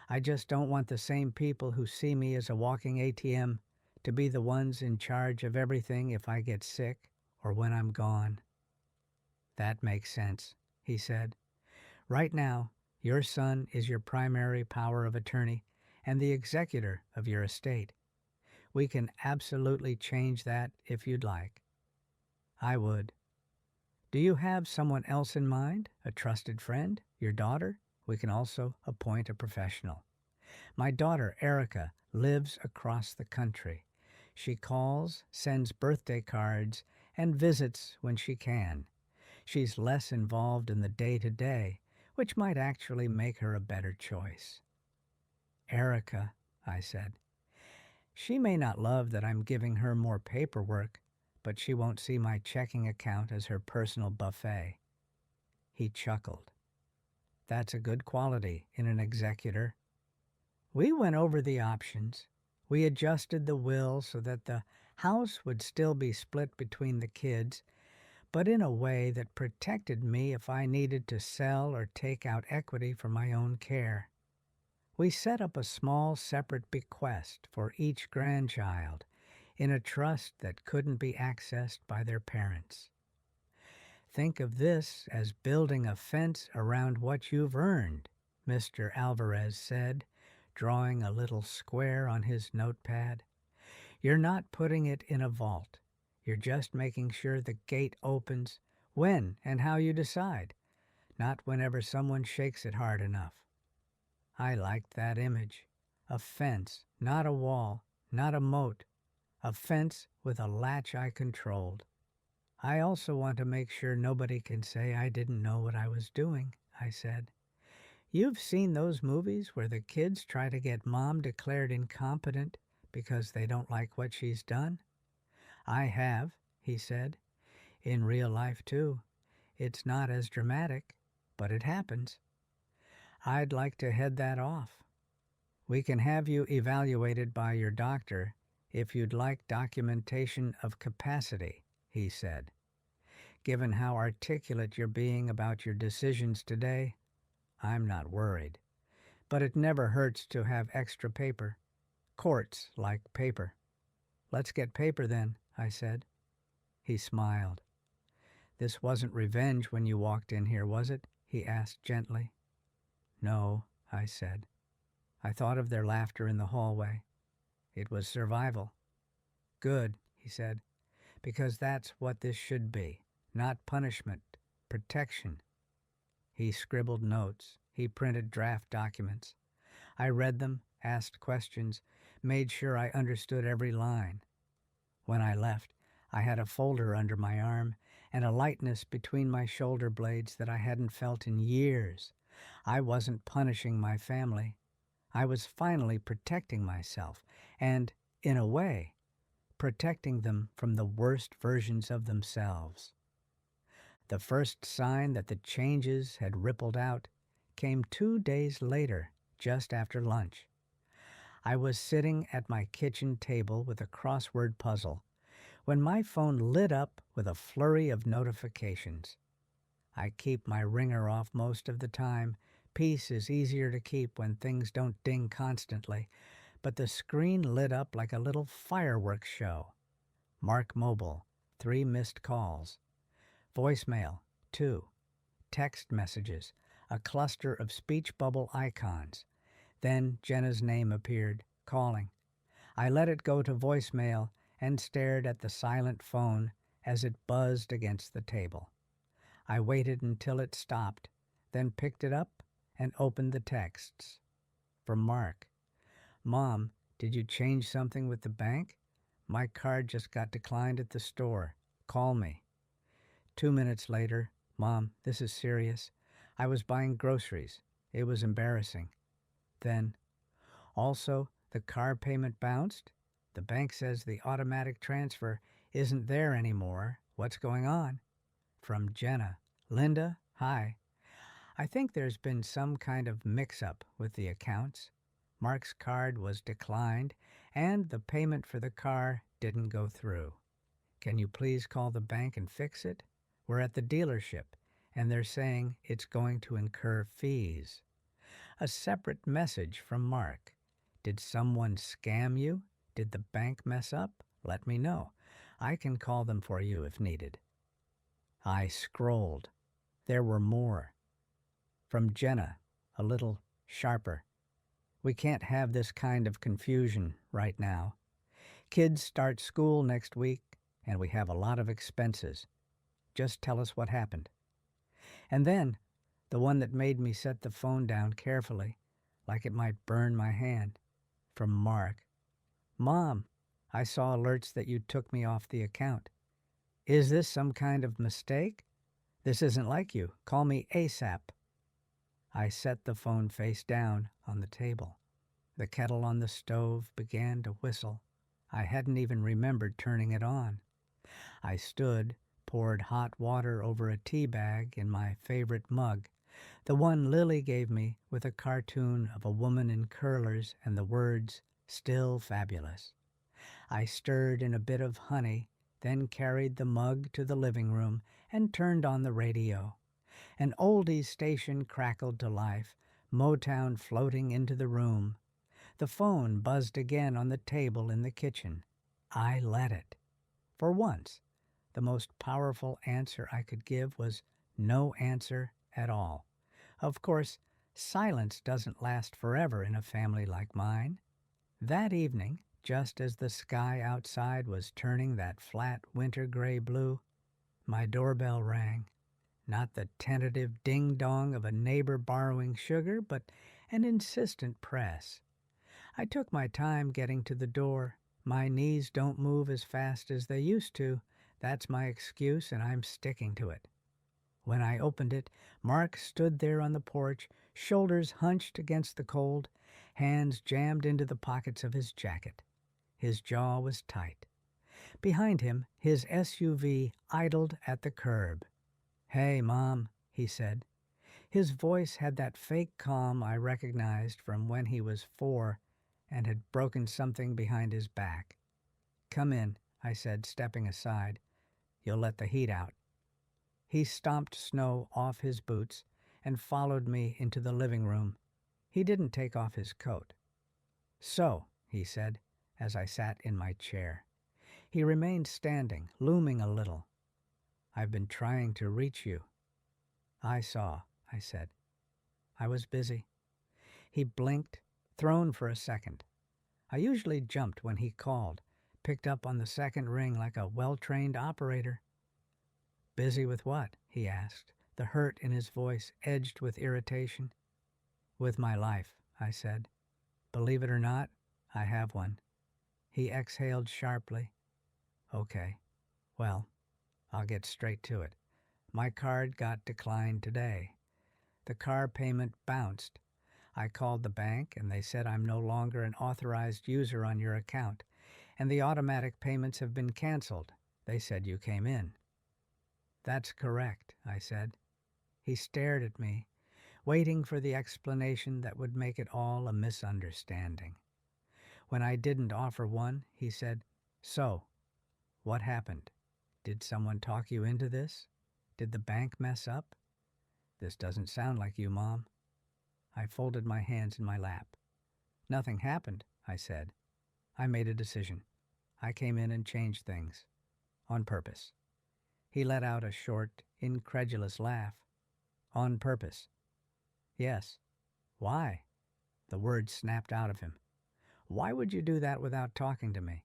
I just don't want the same people who see me as a walking ATM to be the ones in charge of everything if I get sick or when I'm gone. That makes sense, he said. Right now, your son is your primary power of attorney and the executor of your estate. We can absolutely change that if you'd like. I would. Do you have someone else in mind? A trusted friend? Your daughter? We can also appoint a professional. My daughter, Erica, lives across the country. She calls, sends birthday cards, and visits when she can. She's less involved in the day-to-day, which might actually make her a better choice. Erica, I said. She may not love that I'm giving her more paperwork, but she won't see my checking account as her personal buffet. He chuckled. That's a good quality in an executor. We went over the options. We adjusted the will so that the house would still be split between the kids, but in a way that protected me if I needed to sell or take out equity for my own care. We set up a small separate bequest for each grandchild in a trust that couldn't be accessed by their parents. Think of this as building a fence around what you've earned, Mr. Alvarez said, drawing a little square on his notepad. You're not putting it in a vault. You're just making sure the gate opens when and how you decide, not whenever someone shakes it hard enough. I liked that image. A fence, not a wall, not a moat. A fence with a latch I controlled. I also want to make sure nobody can say I didn't know what I was doing, I said. You've seen those movies where the kids try to get mom declared incompetent because they don't like what she's done? I have, he said. In real life, too. It's not as dramatic, but it happens. I'd like to head that off. We can have you evaluated by your doctor if you'd like documentation of capacity, he said. Given how articulate you're being about your decisions today, I'm not worried. But it never hurts to have extra paper. Courts like paper. Let's get paper then, I said. He smiled. This wasn't revenge when you walked in here, was it? He asked gently. No, I said. I thought of their laughter in the hallway. It was survival. Good, he said, because that's what this should be. Not punishment, protection. He scribbled notes. He printed draft documents. I read them, asked questions, made sure I understood every line. When I left, I had a folder under my arm and a lightness between my shoulder blades that I hadn't felt in years. I wasn't punishing my family. I was finally protecting myself and, in a way, protecting them from the worst versions of themselves. The first sign that the changes had rippled out came 2 days later, just after lunch. I was sitting at my kitchen table with a crossword puzzle when my phone lit up with a flurry of notifications. I keep my ringer off most of the time. Peace is easier to keep when things don't ding constantly, but the screen lit up like a little fireworks show. Mark Mobile, 3 missed calls. Voicemail, 2. Text messages, a cluster of speech bubble icons. Then Jenna's name appeared, calling. I let it go to voicemail and stared at the silent phone as it buzzed against the table. I waited until it stopped, then picked it up and opened the texts. From Mark. Mom, did you change something with the bank? My card just got declined at the store. Call me. 2 minutes later, Mom, this is serious. I was buying groceries. It was embarrassing. Then, Also, the car payment bounced. The bank says the automatic transfer isn't there anymore. What's going on? From Jenna. Linda, hi. I think there's been some kind of mix-up with the accounts. Mark's card was declined, and the payment for the car didn't go through. Can you please call the bank and fix it? We're at the dealership, and they're saying it's going to incur fees. A separate message from Mark. Did someone scam you? Did the bank mess up? Let me know. I can call them for you if needed. I scrolled. There were more. From Jenna, a little sharper. We can't have this kind of confusion right now. Kids start school next week, and we have a lot of expenses. Just tell us what happened. And then, the one that made me set the phone down carefully, like it might burn my hand, from Mark. Mom, I saw alerts that you took me off the account. Is this some kind of mistake? This isn't like you. Call me ASAP. I set the phone face down on the table. The kettle on the stove began to whistle. I hadn't even remembered turning it on. I stood, poured hot water over a tea bag in my favorite mug, the one Lily gave me with a cartoon of a woman in curlers and the words, "Still fabulous." I stirred in a bit of honey, then carried the mug to the living room and turned on the radio. An oldies station crackled to life, Motown floating into the room. The phone buzzed again on the table in the kitchen. I let it. For once, the most powerful answer I could give was no answer at all. Of course, silence doesn't last forever in a family like mine. That evening, just as the sky outside was turning that flat winter gray blue, my doorbell rang. Not the tentative ding-dong of a neighbor borrowing sugar, but an insistent press. I took my time getting to the door. My knees don't move as fast as they used to. That's my excuse, and I'm sticking to it. When I opened it, Mark stood there on the porch, shoulders hunched against the cold, hands jammed into the pockets of his jacket. His jaw was tight. Behind him, his SUV idled at the curb. "Hey, Mom," he said. His voice had that fake calm I recognized from when he was 4 and had broken something behind his back. "Come in," I said, stepping aside. "You'll let the heat out." He stomped snow off his boots and followed me into the living room. He didn't take off his coat. "So," he said, as I sat in my chair. He remained standing, looming a little. "I've been trying to reach you." "I saw," I said. "I was busy." He blinked, thrown for a second. I usually jumped when he called, picked up on the second ring like a well-trained operator. "Busy with what?" he asked, the hurt in his voice edged with irritation. "With my life," I said. "Believe it or not, I have one." He exhaled sharply. "Okay, well, I'll get straight to it. My card got declined today. The car payment bounced. I called the bank and they said I'm no longer an authorized user on your account, and the automatic payments have been canceled. They said you came in." "That's correct," I said. He stared at me, waiting for the explanation that would make it all a misunderstanding. When I didn't offer one, he said, "So, what happened? Did someone talk you into this? Did the bank mess up? This doesn't sound like you, Mom." I folded my hands in my lap. "Nothing happened," I said. "I made a decision. I came in and changed things. On purpose." He let out a short, incredulous laugh. "On purpose?" "Yes." "Why?" The words snapped out of him. "Why would you do that without talking to me?"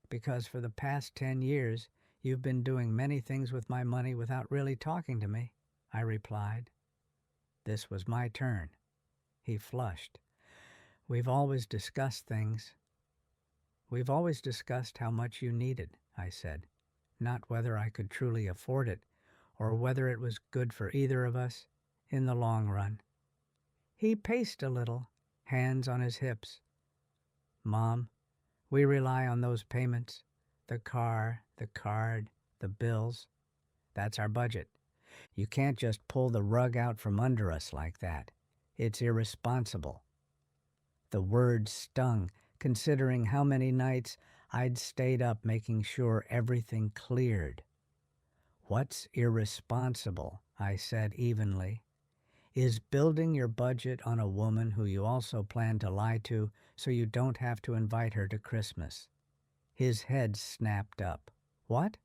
"Because for the past 10 years, you've been doing many things with my money without really talking to me," I replied. This was my turn. He flushed. "We've always discussed things." "We've always discussed how much you needed," I said, "not whether I could truly afford it or whether it was good for either of us in the long run." He paced a little, hands on his hips. Mom, we rely on those payments. The car, the card, the bills. That's our budget. You can't just pull the rug out from under us like that. It's irresponsible. The words stung, considering how many nights I'd stayed up making sure everything cleared. What's irresponsible, I said evenly, is building your budget on a woman who you also plan to lie to so you don't have to invite her to Christmas. His head snapped up. What?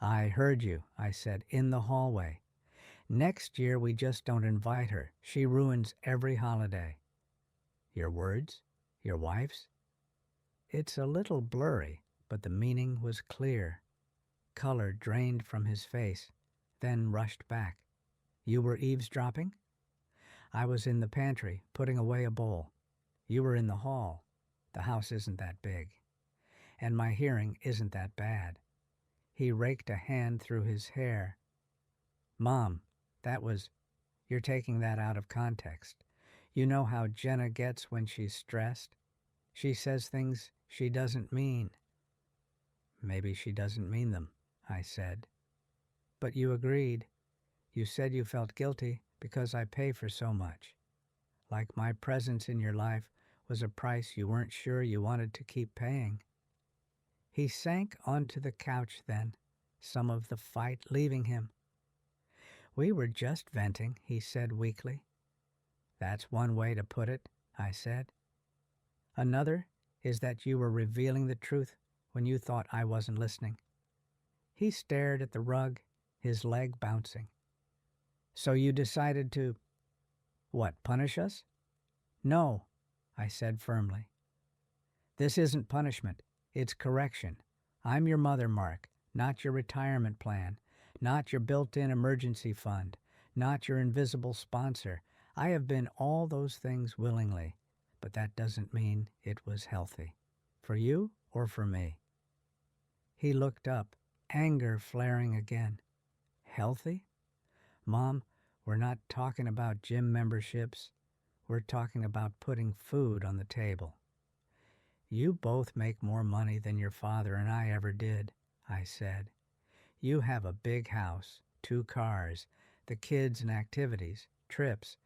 I heard you, I said, in the hallway. Next year we just don't invite her. She ruins every holiday. Your words? Your wife's? It's a little blurry, but the meaning was clear. Color drained from his face, then rushed back. You were eavesdropping? I was in the pantry, putting away a bowl. You were in the hall. The house isn't that big. And my hearing isn't that bad. He raked a hand through his hair. Mom, you're taking that out of context. You know how Jenna gets when she's stressed? She says things she doesn't mean. Maybe she doesn't mean them, I said. But you agreed. You said you felt guilty because I pay for so much. Like my presence in your life was a price you weren't sure you wanted to keep paying. He sank onto the couch then, some of the fight leaving him. We were just venting, he said weakly. That's one way to put it, I said. Another is that you were revealing the truth when you thought I wasn't listening. He stared at the rug, his leg bouncing. So you decided to, punish us? No, I said firmly. This isn't punishment, it's correction. I'm your mother, Mark, not your retirement plan, not your built-in emergency fund, not your invisible sponsor. I have been all those things willingly, but that doesn't mean it was healthy. For you or for me? He looked up, anger flaring again. Healthy? Mom, we're not talking about gym memberships. We're talking about putting food on the table. You both make more money than your father and I ever did, I said. You have a big house, 2 cars, the kids and activities, trips.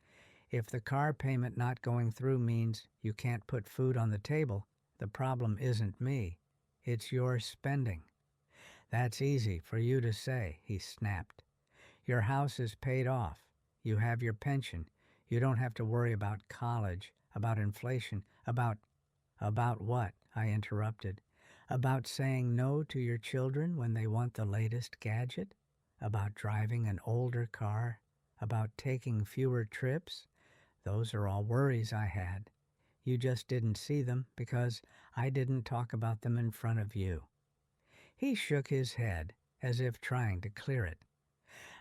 If the car payment not going through means you can't put food on the table, the problem isn't me. It's your spending. That's easy for you to say, he snapped. Your house is paid off. You have your pension. You don't have to worry about college, about inflation, about what? I interrupted. About saying no to your children when they want the latest gadget? About driving an older car? About taking fewer trips? Those are all worries I had. You just didn't see them because I didn't talk about them in front of you. He shook his head as if trying to clear it.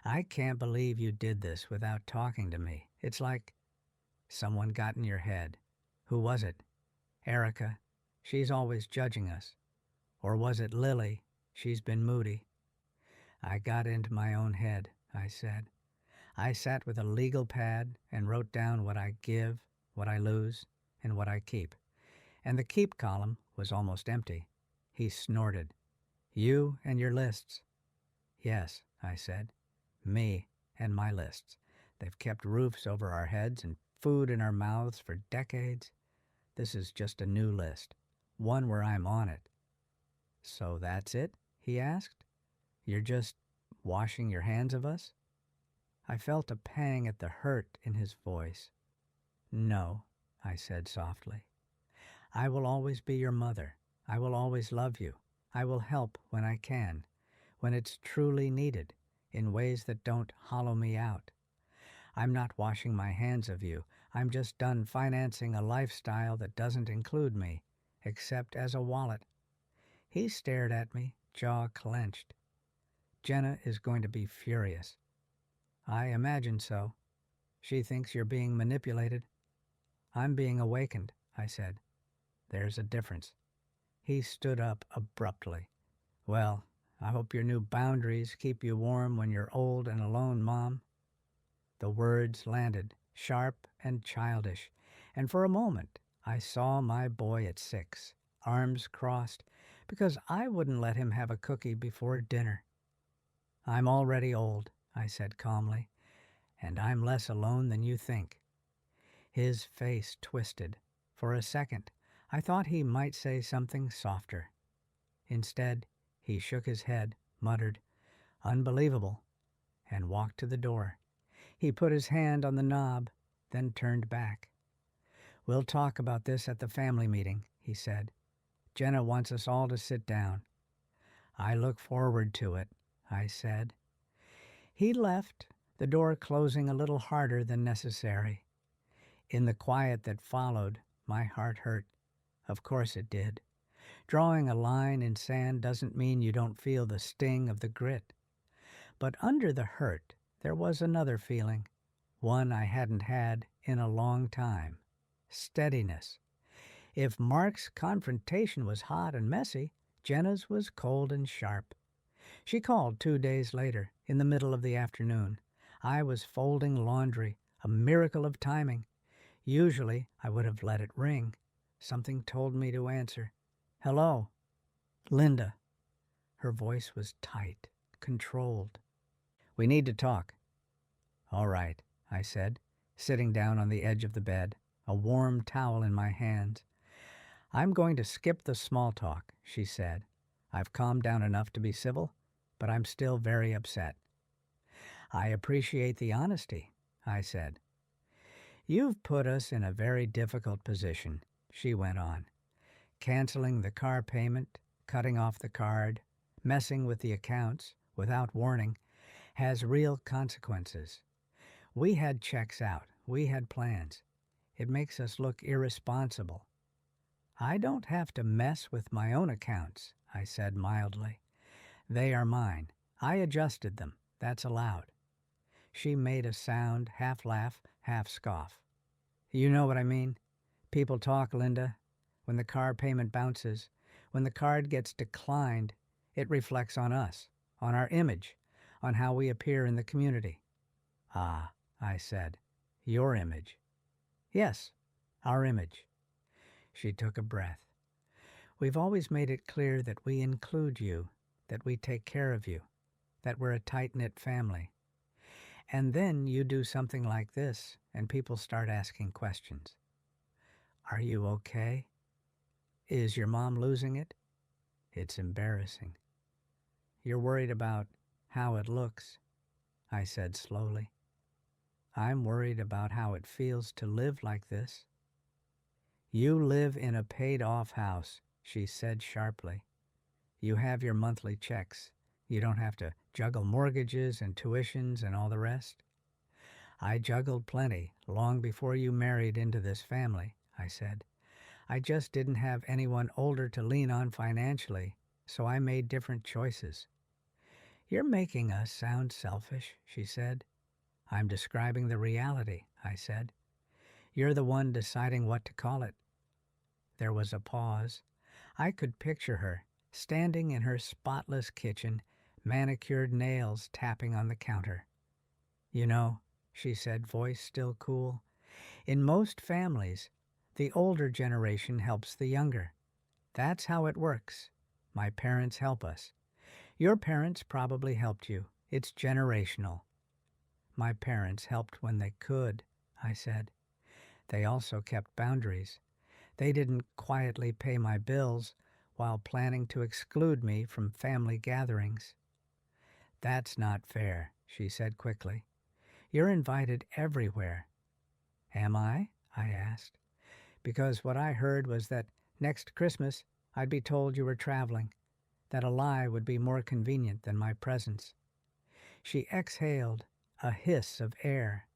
I can't believe you did this without talking to me. It's like someone got in your head. Who was it? Erica. She's always judging us. Or was it Lily? She's been moody. I got into my own head, I said. I sat with a legal pad and wrote down what I give, what I lose, and what I keep. And the keep column was almost empty. He snorted. You and your lists. Yes, I said. Me and my lists. They've kept roofs over our heads and food in our mouths for decades. This is just a new list, one where I'm on it. So that's it? He asked. You're just washing your hands of us? I felt a pang at the hurt in his voice. No, I said softly. I will always be your mother. I will always love you. I will help when I can, when it's truly needed, in ways that don't hollow me out. I'm not washing my hands of you. I'm just done financing a lifestyle that doesn't include me, except as a wallet. He stared at me, jaw clenched. Jenna is going to be furious. I imagine so. She thinks you're being manipulated. I'm being awakened, I said. There's a difference. He stood up abruptly. Well, I hope your new boundaries keep you warm when you're old and alone, Mom. The words landed, sharp and childish, And for a moment, I saw my boy at 6, arms crossed, because I wouldn't let him have a cookie before dinner. "I'm already old," I said calmly, "and I'm less alone than you think." His face twisted. For a second, I thought he might say something softer. Instead, he shook his head, muttered, "Unbelievable," and walked to the door. He put his hand on the knob, then turned back. "We'll talk about this at the family meeting," he said. "Jenna wants us all to sit down." "I look forward to it," I said. He left, the door closing a little harder than necessary. In the quiet that followed, my heart hurt. Of course it did. Drawing a line in sand doesn't mean you don't feel the sting of the grit. But under the hurt, there was another feeling, one I hadn't had in a long time. Steadiness. If Mark's confrontation was hot and messy, Jenna's was cold and sharp. She called 2 days later, in the middle of the afternoon. I was folding laundry, a miracle of timing. Usually, I would have let it ring. Something told me to answer. "Hello." "Linda." Her voice was tight, controlled. "We need to talk." "All right," I said, sitting down on the edge of the bed, a warm towel in my hands. "I'm going to skip the small talk," she said. "I've calmed down enough to be civil, but I'm still very upset." "I appreciate the honesty," I said. "You've put us in a very difficult position," she went on. "Canceling the car payment, cutting off the card, messing with the accounts without warning has real consequences. We had checks out. We had plans. It makes us look irresponsible." "I don't have to mess with my own accounts," I said mildly. "They are mine. I adjusted them. That's allowed." She made a sound, half laugh, half scoff. "You know what I mean? People talk, Linda. When the car payment bounces, when the card gets declined, it reflects on us, on our image, on how we appear in the community." "Ah," I said, "your image." "Yes, our image." She took a breath. "We've always made it clear that we include you, that we take care of you, that we're a tight-knit family. And then you do something like this, and people start asking questions. Are you okay? Is your mom losing it? It's embarrassing. You're worried about how it looks," I said slowly. "I'm worried about how it feels to live like this." "You live in a paid-off house," she said sharply. "You have your monthly checks. You don't have to juggle mortgages and tuitions and all the rest." "I juggled plenty long before you married into this family," I said. "I just didn't have anyone older to lean on financially, so I made different choices." "You're making us sound selfish," she said. "I'm describing the reality," I said. "You're the one deciding what to call it." There was a pause. I could picture her, standing in her spotless kitchen, manicured nails tapping on the counter. "You know," she said, voice still cool, "in most families, the older generation helps the younger. That's how it works. My parents help us. Your parents probably helped you. It's generational." "My parents helped when they could," I said. "They also kept boundaries. They didn't quietly pay my bills while planning to exclude me from family gatherings." "That's not fair," she said quickly. "You're invited everywhere." "Am I?" I asked. "Because what I heard was that next Christmas I'd be told you were traveling, that a lie would be more convenient than my presence." She exhaled, a hiss of air.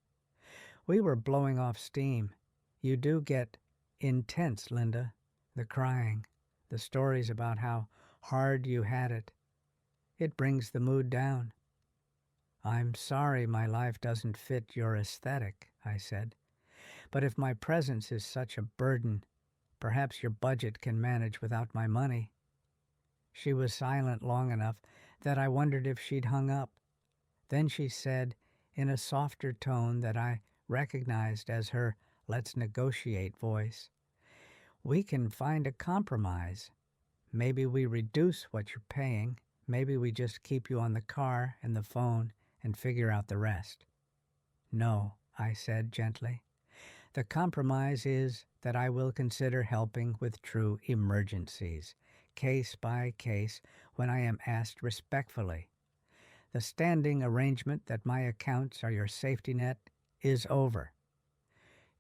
"We were blowing off steam. You do get intense, Linda. The crying, the stories about how hard you had it. It brings the mood down." "I'm sorry my life doesn't fit your aesthetic," I said. "But if my presence is such a burden, perhaps your budget can manage without my money." She was silent long enough that I wondered if she'd hung up. Then she said, in a softer tone that I recognized as her let's negotiate voice. We can find a compromise. Maybe we reduce what you're paying. Maybe we just keep you on the car and the phone and figure out the rest. No, I said gently. The compromise is that I will consider helping with true emergencies, case by case, when I am asked respectfully. The standing arrangement that my accounts are your safety net is over.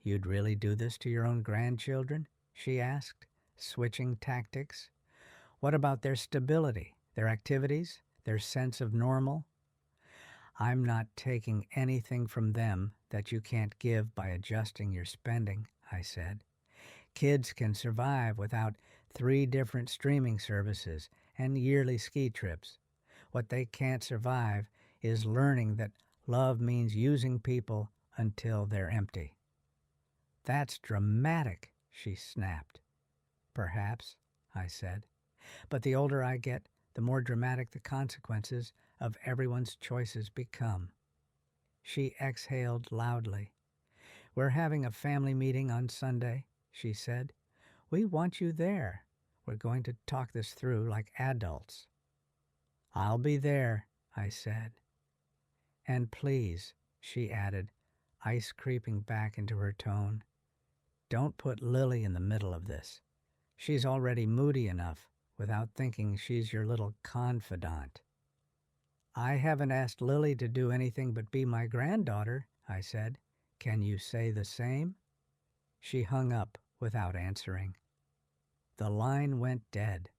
You'd really do this to your own grandchildren? She asked, switching tactics. What about their stability, their activities, their sense of normal? I'm not taking anything from them that you can't give by adjusting your spending, I said. Kids can survive without 3 different streaming services and yearly ski trips. What they can't survive is learning that love means using people until they're empty. That's dramatic, she snapped. Perhaps, I said. But the older I get, the more dramatic the consequences of everyone's choices become. She exhaled loudly. We're having a family meeting on Sunday, she said. We want you there. We're going to talk this through like adults. I'll be there, I said. And please, she added, ice creeping back into her tone, don't put Lily in the middle of this. She's already moody enough without thinking she's your little confidant. I haven't asked Lily to do anything but be my granddaughter, I said. Can you say the same? She hung up without answering. The line went dead.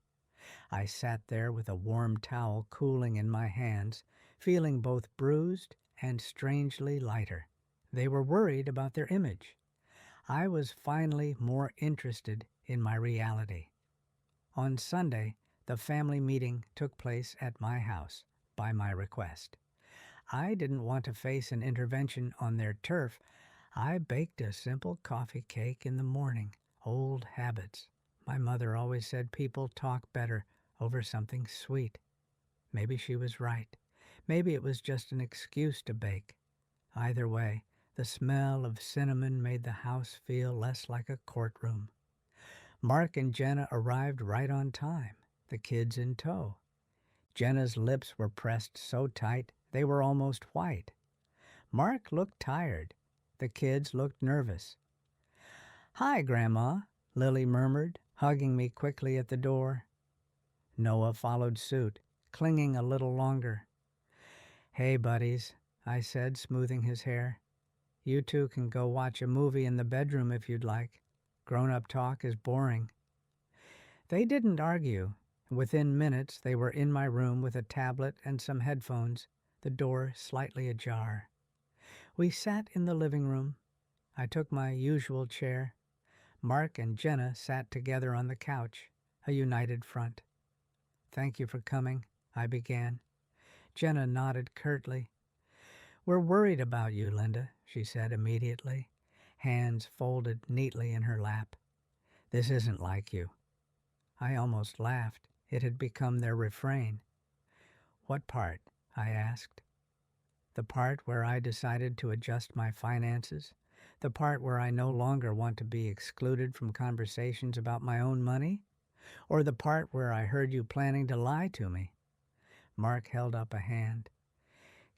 I sat there with a warm towel cooling in my hands, feeling both bruised and strangely lighter. They were worried about their image. I was finally more interested in my reality. On Sunday, the family meeting took place at my house, by my request. I didn't want to face an intervention on their turf. I baked a simple coffee cake in the morning. Old habits. My mother always said people talk better over something sweet. Maybe she was right. Maybe it was just an excuse to bake. Either way, the smell of cinnamon made the house feel less like a courtroom. Mark and Jenna arrived right on time, the kids in tow. Jenna's lips were pressed so tight they were almost white. Mark looked tired. The kids looked nervous. Hi, Grandma, Lily murmured, hugging me quickly at the door. Noah followed suit, clinging a little longer. Hey, buddies, I said, smoothing his hair. You two can go watch a movie in the bedroom if you'd like. Grown-up talk is boring. They didn't argue. Within minutes, they were in my room with a tablet and some headphones, the door slightly ajar. We sat in the living room. I took my usual chair. Mark and Jenna sat together on the couch, a united front. Thank you for coming, I began. Jenna nodded curtly. We're worried about you, Linda, she said immediately, hands folded neatly in her lap. This isn't like you. I almost laughed. It had become their refrain. What part? I asked. The part where I decided to adjust my finances? The part where I no longer want to be excluded from conversations about my own money? Or the part where I heard you planning to lie to me? Mark held up a hand.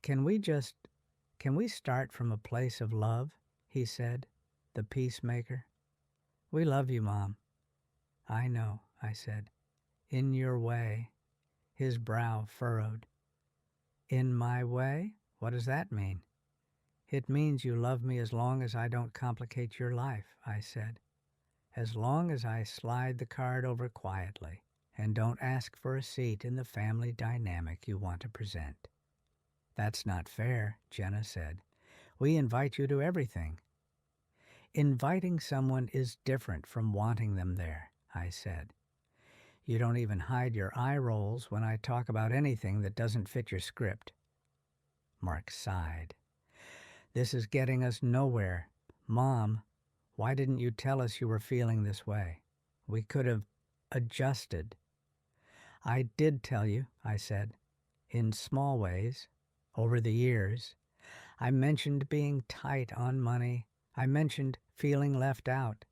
Can we start from a place of love? He said, the peacemaker. We love you, Mom. I know, I said. In your way. His brow furrowed. In my way? What does that mean? It means you love me as long as I don't complicate your life, I said. As long as I slide the card over quietly and don't ask for a seat in the family dynamic you want to present. That's not fair, Jenna said. We invite you to everything. Inviting someone is different from wanting them there, I said. You don't even hide your eye rolls when I talk about anything that doesn't fit your script. Mark sighed. This is getting us nowhere. Mom, why didn't you tell us you were feeling this way? We could have adjusted. I did tell you, I said, in small ways, over the years. I mentioned being tight on money. I mentioned feeling left out.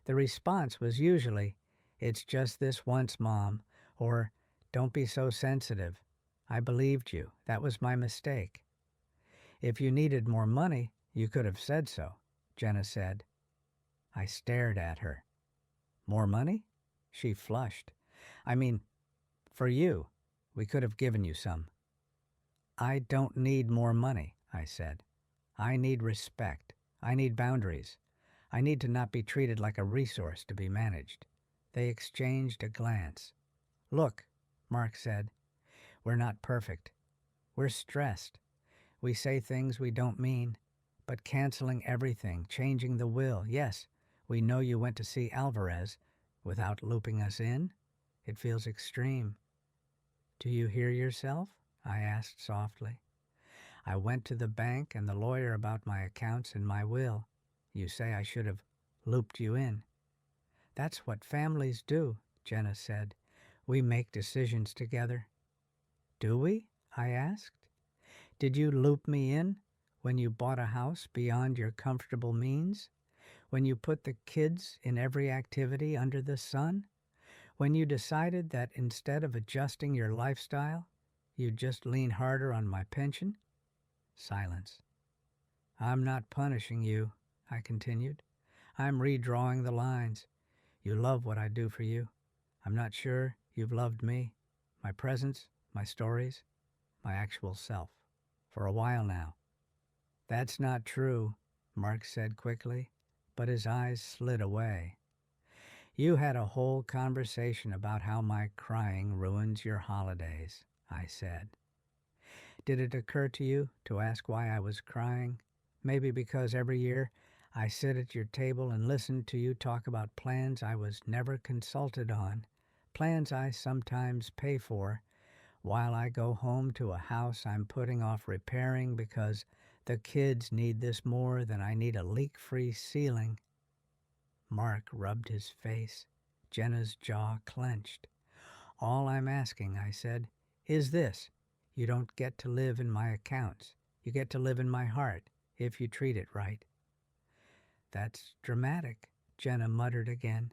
The response was usually, "It's just this once, Mom," or "Don't be so sensitive. I believed you. That was my mistake." "If you needed more money, you could have said so," Jenna said. I stared at her. "More money?" She flushed. "I mean, for you. We could have given you some." "I don't need more money," I said. "I need respect. I need boundaries. I need to not be treated like a resource to be managed." They exchanged a glance. "Look," Mark said, "we're not perfect. We're stressed. We say things we don't mean, but canceling everything, changing the will. Yes, we know you went to see Alvarez without looping us in. It feels extreme." "Do you hear yourself?" I asked softly. "I went to the bank and the lawyer about my accounts and my will. You say I should have looped you in." "That's what families do," Jenna said. "We make decisions together." "Do we?" I asked. "Did you loop me in when you bought a house beyond your comfortable means? When you put the kids in every activity under the sun? When you decided that instead of adjusting your lifestyle, you'd just lean harder on my pension?" Silence. "I'm not punishing you," I continued. "I'm redrawing the lines. You love what I do for you. I'm not sure you've loved me, my presence, my stories, my actual self, for a while now." "That's not true," Mark said quickly, but his eyes slid away. "You had a whole conversation about how my crying ruins your holidays," I said. "Did it occur to you to ask why I was crying? Maybe because every year I sit at your table and listen to you talk about plans I was never consulted on, plans I sometimes pay for, while I go home to a house I'm putting off repairing because the kids need this more than I need a leak-free ceiling." Mark rubbed his face. Jenna's jaw clenched. "All I'm asking," I said, "is this. You don't get to live in my accounts. You get to live in my heart, if you treat it right." "That's dramatic," Jenna muttered again.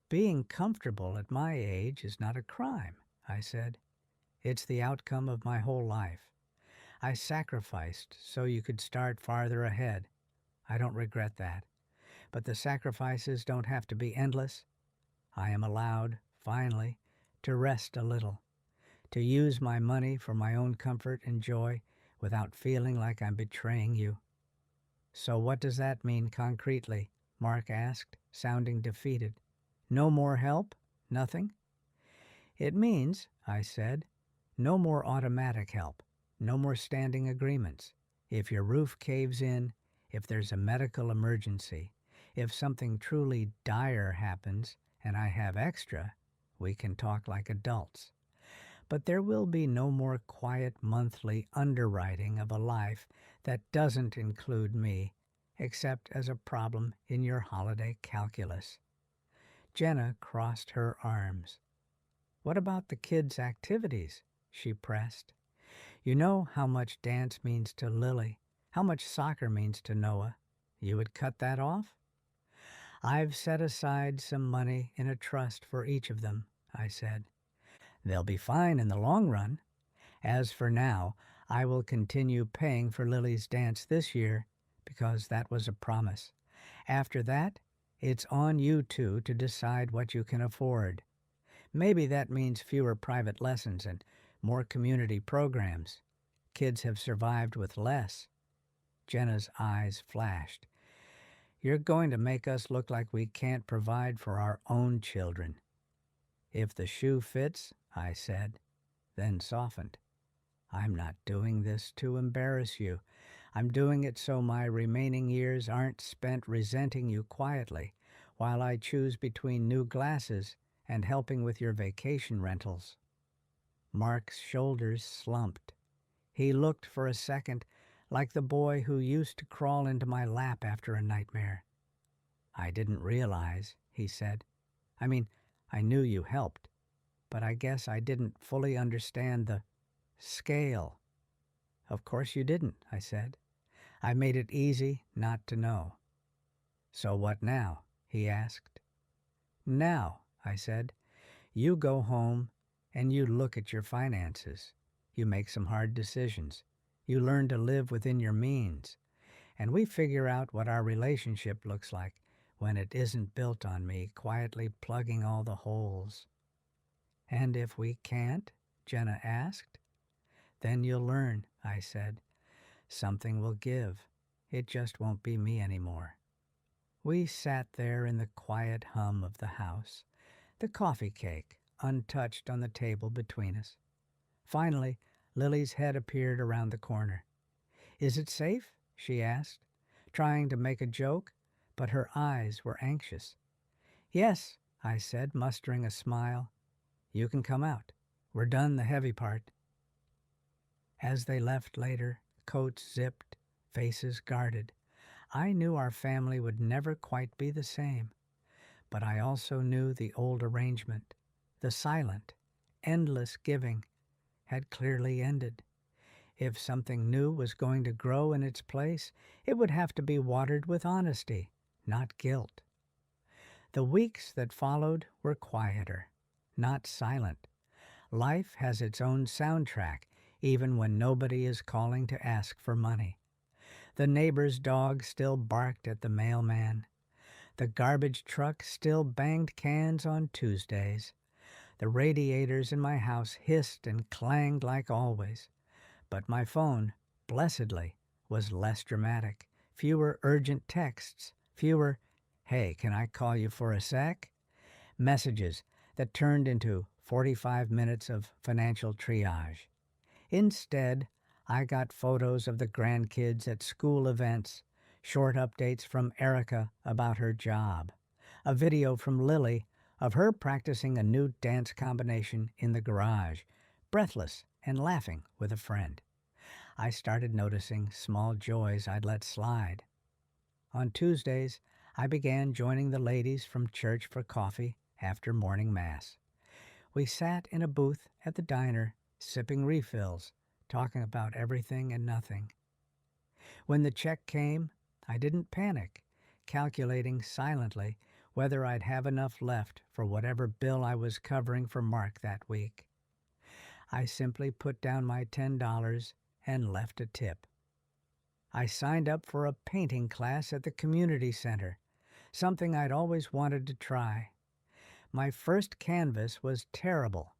"Being comfortable at my age is not a crime," I said. "It's the outcome of my whole life. I sacrificed so you could start farther ahead. I don't regret that. But the sacrifices don't have to be endless. I am allowed, finally, to rest a little, to use my money for my own comfort and joy without feeling like I'm betraying you." "So what does that mean concretely?" Mark asked, sounding defeated. "No more help? Nothing?" "It means," I said, "no more automatic help, no more standing agreements. If your roof caves in, if there's a medical emergency, if something truly dire happens and I have extra, we can talk like adults. But there will be no more quiet monthly underwriting of a life that doesn't include me, except as a problem in your holiday calculus." Jenna crossed her arms. "What about the kids' activities?" she pressed. "You know how much dance means to Lily, how much soccer means to Noah. You would cut that off?" "I've set aside some money in a trust for each of them," I said. "They'll be fine in the long run. As for now, I will continue paying for Lily's dance this year because that was a promise. After that, it's on you two to decide what you can afford. Maybe that means fewer private lessons and more community programs. Kids have survived with less." Jenna's eyes flashed. "You're going to make us look like we can't provide for our own children." "If the shoe fits," I said, then softened. "I'm not doing this to embarrass you. I'm doing it so my remaining years aren't spent resenting you quietly while I choose between new glasses and helping with your vacation rentals." Mark's shoulders slumped. He looked for a second like the boy who used to crawl into my lap after a nightmare. "I didn't realize," he said. "I mean, I knew you helped, but I guess I didn't fully understand the scale." "Of course you didn't," I said. "I made it easy not to know." "So what now?" he asked. "Now," I said, "you go home and you look at your finances. You make some hard decisions. You learn to live within your means. And we figure out what our relationship looks like when it isn't built on me quietly plugging all the holes." "And if we can't?" Jenna asked. "Then you'll learn," I said. "Something will give. It just won't be me anymore." We sat there in the quiet hum of the house, the coffee cake untouched on the table between us. Finally, Lily's head appeared around the corner. "Is it safe?" she asked, trying to make a joke, but her eyes were anxious. "Yes," I said, mustering a smile. "You can come out. We're done the heavy part." As they left later, coats zipped, faces guarded, I knew our family would never quite be the same. But I also knew the old arrangement, the silent, endless giving, had clearly ended. If something new was going to grow in its place, it would have to be watered with honesty, not guilt. The weeks that followed were quieter, not silent. Life has its own soundtrack, even when nobody is calling to ask for money. The neighbor's dog still barked at the mailman. The garbage truck still banged cans on Tuesdays. The radiators in my house hissed and clanged like always. But my phone, blessedly, was less dramatic. Fewer urgent texts. Fewer, "Hey, can I call you for a sec?" messages that turned into 45 minutes of financial triage. Instead, I got photos of the grandkids at school events, short updates from Erica about her job, a video from Lily of her practicing a new dance combination in the garage, breathless and laughing with a friend. I started noticing small joys I'd let slide. On Tuesdays, I began joining the ladies from church for coffee after morning mass. We sat in a booth at the diner, sipping refills, talking about everything and nothing. When the check came, I didn't panic, calculating silently whether I'd have enough left for whatever bill I was covering for Mark that week. I simply put down my $10 and left a tip. I signed up for a painting class at the community center, something I'd always wanted to try. My first canvas was terrible,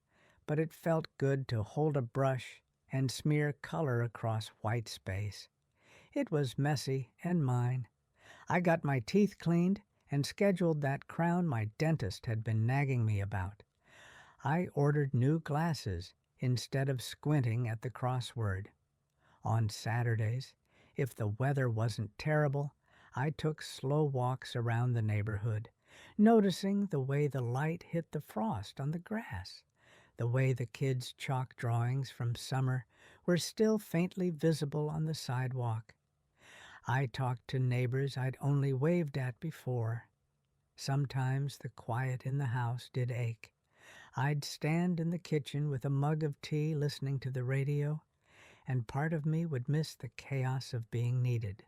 but it felt good to hold a brush and smear color across white space. It was messy and mine. I got my teeth cleaned and scheduled that crown my dentist had been nagging me about. I ordered new glasses instead of squinting at the crossword. On Saturdays, if the weather wasn't terrible, I took slow walks around the neighborhood, noticing the way the light hit the frost on the grass, the way the kids' chalk drawings from summer were still faintly visible on the sidewalk. I talked to neighbors I'd only waved at before. Sometimes the quiet in the house did ache. I'd stand in the kitchen with a mug of tea listening to the radio, and part of me would miss the chaos of being needed.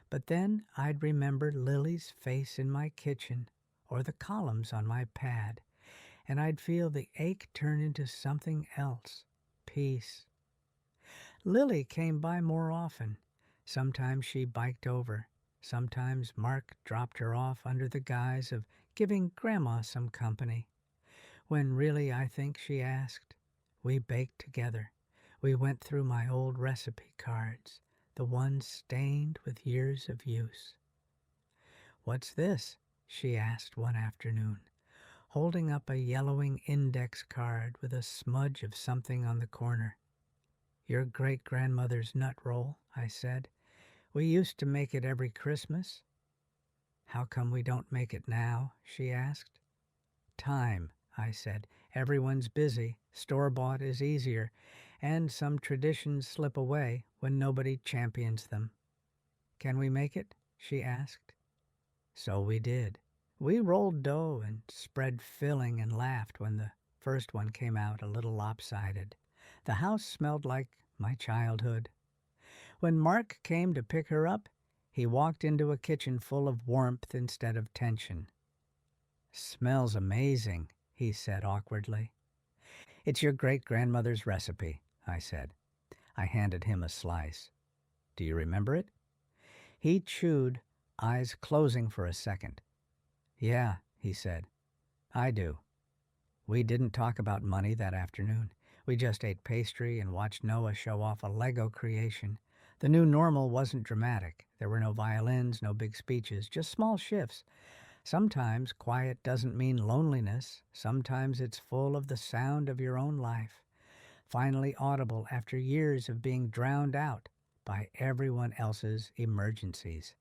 But then I'd remember Lily's face in my kitchen or the columns on my pad, and I'd feel the ache turn into something else, peace. Lily came by more often. Sometimes she biked over. Sometimes Mark dropped her off under the guise of giving Grandma some company. When really, I think she asked. We baked together. We went through my old recipe cards, the ones stained with years of use. "What's this?" she asked one afternoon, holding up a yellowing index card with a smudge of something on the corner. "Your great-grandmother's nut roll," I said. "We used to make it every Christmas." "How come we don't make it now?" she asked. "Time," I said. "Everyone's busy. Store-bought is easier, and some traditions slip away when nobody champions them." "Can we make it?" she asked. So we did. We rolled dough and spread filling and laughed when the first one came out a little lopsided. The house smelled like my childhood. When Mark came to pick her up, He walked into a kitchen full of warmth instead of tension. "Smells amazing," he said awkwardly. "It's your great-grandmother's recipe," I said. I handed him a slice. "Do you remember it?" He chewed, eyes closing for a second. "Yeah," he said. "I do." We didn't talk about money that afternoon. We just ate pastry and watched Noah show off a Lego creation. The new normal wasn't dramatic. There were no violins, no big speeches, just small shifts. Sometimes quiet doesn't mean loneliness. Sometimes it's full of the sound of your own life, finally audible after years of being drowned out by everyone else's emergencies.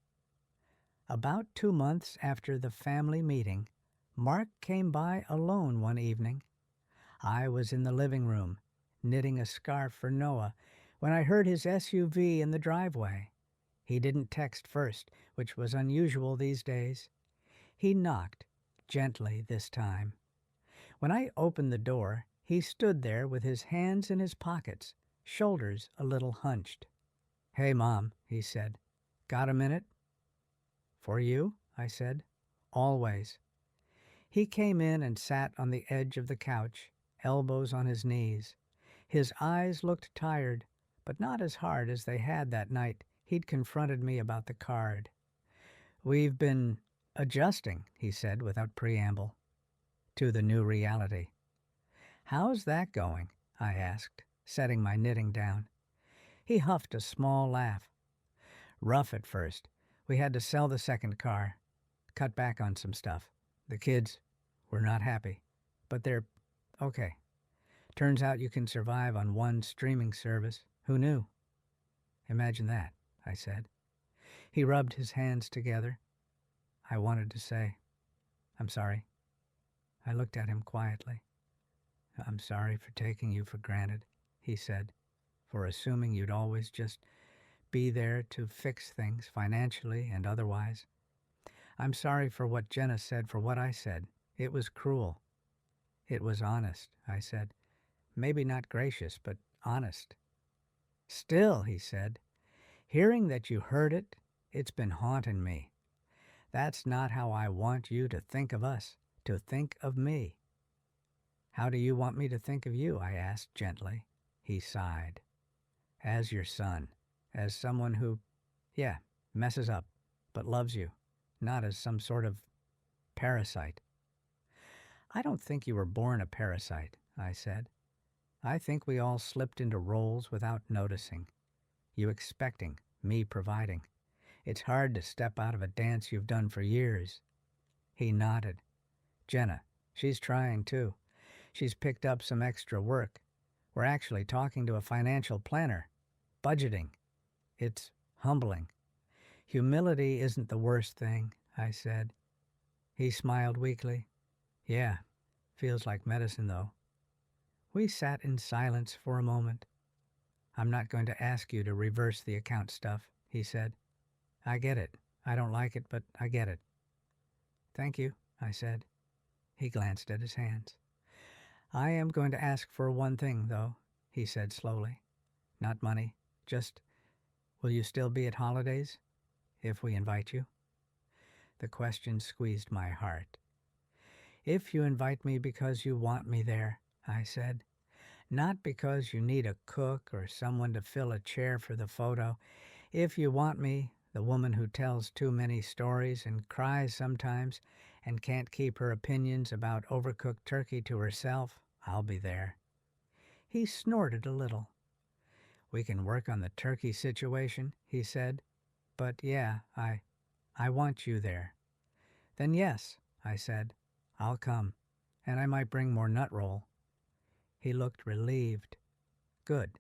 About 2 months after the family meeting, Mark came by alone one evening. I was in the living room, knitting a scarf for Noah, when I heard his SUV in the driveway. He didn't text first, which was unusual these days. He knocked, gently this time. When I opened the door, he stood there with his hands in his pockets, shoulders a little hunched. "Hey, Mom," he said. "Got a minute?" "For you?" I said. "Always." He came in and sat on the edge of the couch, elbows on his knees. His eyes looked tired, but not as hard as they had that night he'd confronted me about the card. "We've been adjusting," he said without preamble, "to the new reality." "How's that going?" I asked, setting my knitting down. He huffed a small laugh. "Rough at first. We had to sell the second car, cut back on some stuff. The kids were not happy, but they're okay. Turns out you can survive on one streaming service. Who knew?" "Imagine that," I said. He rubbed his hands together. I wanted to say, "I'm sorry." I looked at him quietly. "I'm sorry for taking you for granted," he said, "for assuming you'd always just be there to fix things financially and otherwise. I'm sorry for what Jenna said, for what I said. It was cruel." "It was honest," I said. "Maybe not gracious, but honest." "Still," he said, "hearing that you heard it, it's been haunting me. That's not how I want you to think of us, to think of me." "How do you want me to think of you?" I asked gently. He sighed. "As your son, as someone who, yeah, messes up, but loves you, not as some sort of parasite." "I don't think you were born a parasite," I said. "I think we all slipped into roles without noticing. You expecting, me providing. It's hard to step out of a dance you've done for years." He nodded. "Jenna, she's trying too. She's picked up some extra work. We're actually talking to a financial planner. Budgeting. It's humbling. Humility isn't the worst thing," I said. He smiled weakly. "Yeah, feels like medicine though." We sat in silence for a moment. "I'm not going to ask you to reverse the account stuff," he said. "I get it. I don't like it, but I get it." "Thank you," I said. He glanced at his hands. "I am going to ask for one thing, though," he said slowly. "Not money. Just, will you still be at holidays if we invite you?" The question squeezed my heart. "If you invite me because you want me there," I said. "Not because you need a cook or someone to fill a chair for the photo. If you want me, the woman who tells too many stories and cries sometimes and can't keep her opinions about overcooked turkey to herself, I'll be there." He snorted a little. "We can work on the turkey situation," he said. "But yeah, I want you there." "Then yes," I said. "I'll come, and I might bring more nut roll." He looked relieved. Good.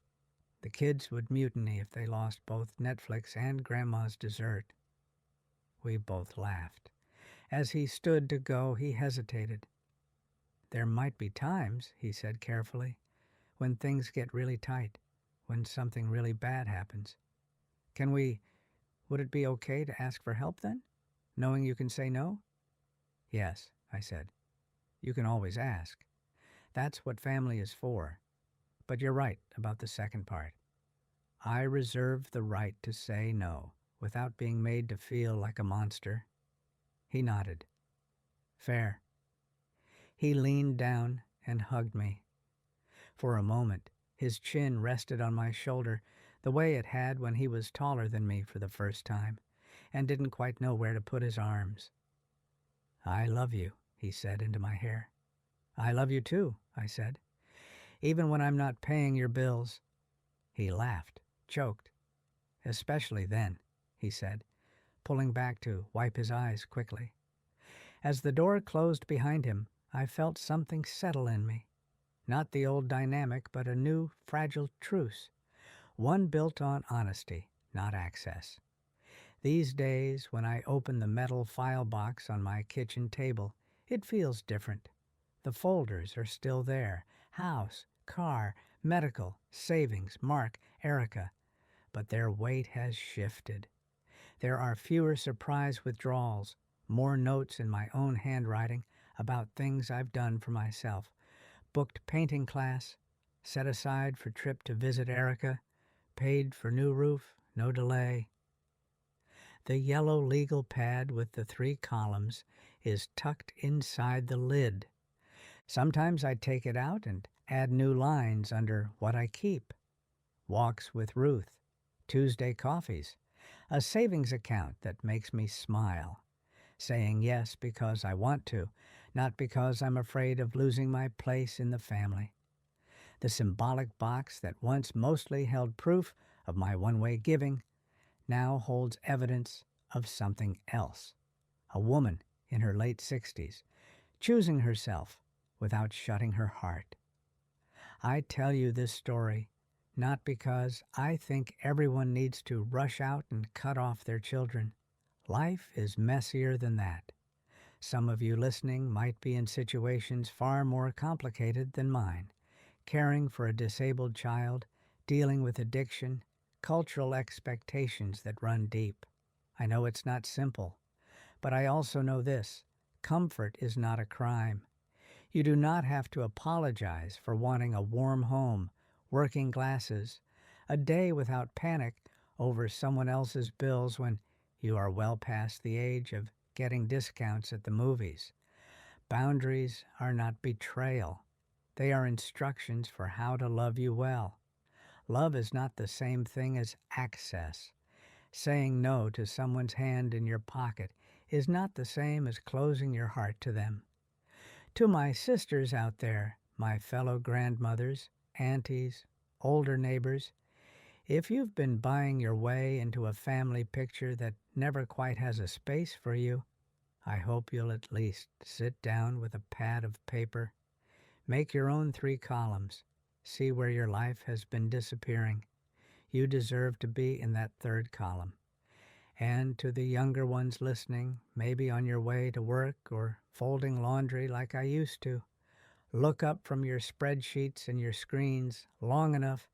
The kids would mutiny if they lost both Netflix and Grandma's dessert. We both laughed. As he stood to go, he hesitated. "There might be times," he said carefully, "when things get really tight, when something really bad happens. Would it be okay to ask for help then, knowing you can say no?" "Yes," I said. "You can always ask. That's what family is for. But you're right about the second part. I reserve the right to say no without being made to feel like a monster. He nodded. Fair. He leaned down and hugged me. For a moment, his chin rested on my shoulder the way it had when he was taller than me for the first time and didn't quite know where to put his arms. I love you, he said into my hair. I love you too, I said. Even when I'm not paying your bills. He laughed, choked. Especially then, he said, pulling back to wipe his eyes quickly. As the door closed behind him, I felt something settle in me. Not the old dynamic, but a new, fragile truce. One built on honesty, not access. These days, when I open the metal file box on my kitchen table, it feels different. The folders are still there. House, car, medical, savings, Mark, Erica. But their weight has shifted. There are fewer surprise withdrawals, more notes in my own handwriting about things I've done for myself. Booked painting class, set aside for trip to visit Erica, paid for new roof, no delay. The yellow legal pad with the 3 columns is tucked inside the lid. Sometimes I take it out and add new lines under what I keep. Walks with Ruth, Tuesday coffees, a savings account that makes me smile, saying yes because I want to, not because I'm afraid of losing my place in the family. The symbolic box that once mostly held proof of my one-way giving now holds evidence of something else. A woman in her late 60s, choosing herself without shutting her heart. I tell you this story not because I think everyone needs to rush out and cut off their children. Life is messier than that. Some of you listening might be in situations far more complicated than mine, caring for a disabled child, dealing with addiction, cultural expectations that run deep. I know it's not simple, but I also know this: comfort is not a crime. You do not have to apologize for wanting a warm home, working glasses, a day without panic over someone else's bills when you are well past the age of getting discounts at the movies. Boundaries are not betrayal. They are instructions for how to love you well. Love is not the same thing as access. Saying no to someone's hand in your pocket is not the same as closing your heart to them. To my sisters out there, my fellow grandmothers, aunties, older neighbors, if you've been buying your way into a family picture that never quite has a space for you, I hope you'll at least sit down with a pad of paper, make your own 3 columns, see where your life has been disappearing. You deserve to be in that 3rd column. And to the younger ones listening, maybe on your way to work or folding laundry like I used to, look up from your spreadsheets and your screens long enough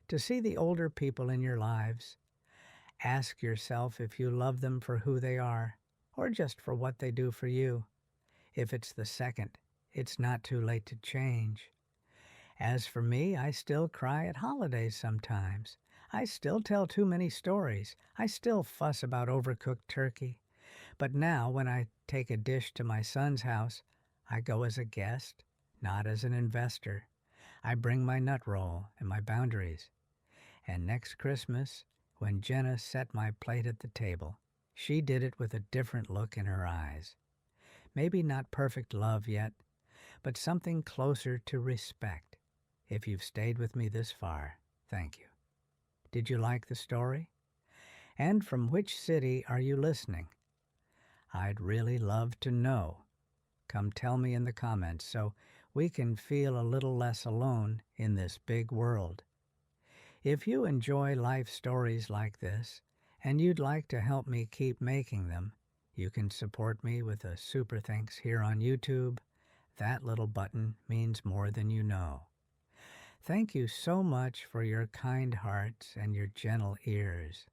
to see the older people in your lives. Ask yourself if you love them for who they are, or just for what they do for you. If it's the second, it's not too late to change. As for me, I still cry at holidays sometimes. I still tell too many stories. I still fuss about overcooked turkey. But now, when I take a dish to my son's house, I go as a guest, not as an investor. I bring my nut roll and my boundaries. And next Christmas, when Jenna set my plate at the table, she did it with a different look in her eyes. Maybe not perfect love yet, but something closer to respect. If you've stayed with me this far, thank you. Did you like the story? And from which city are you listening? I'd really love to know. Come tell me in the comments so we can feel a little less alone in this big world. If you enjoy life stories like this, and you'd like to help me keep making them, you can support me with a super thanks here on YouTube. That little button means more than you know. Thank you so much for your kind hearts and your gentle ears.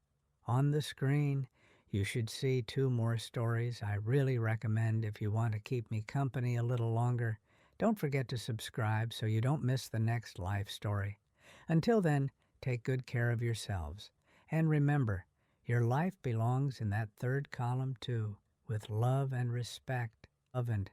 On the screen, you should see 2 more stories I really recommend if you want to keep me company a little longer. Don't forget to subscribe so you don't miss the next life story. Until then, take good care of yourselves. And remember, Your life belongs in that third column too, with love and respect, love and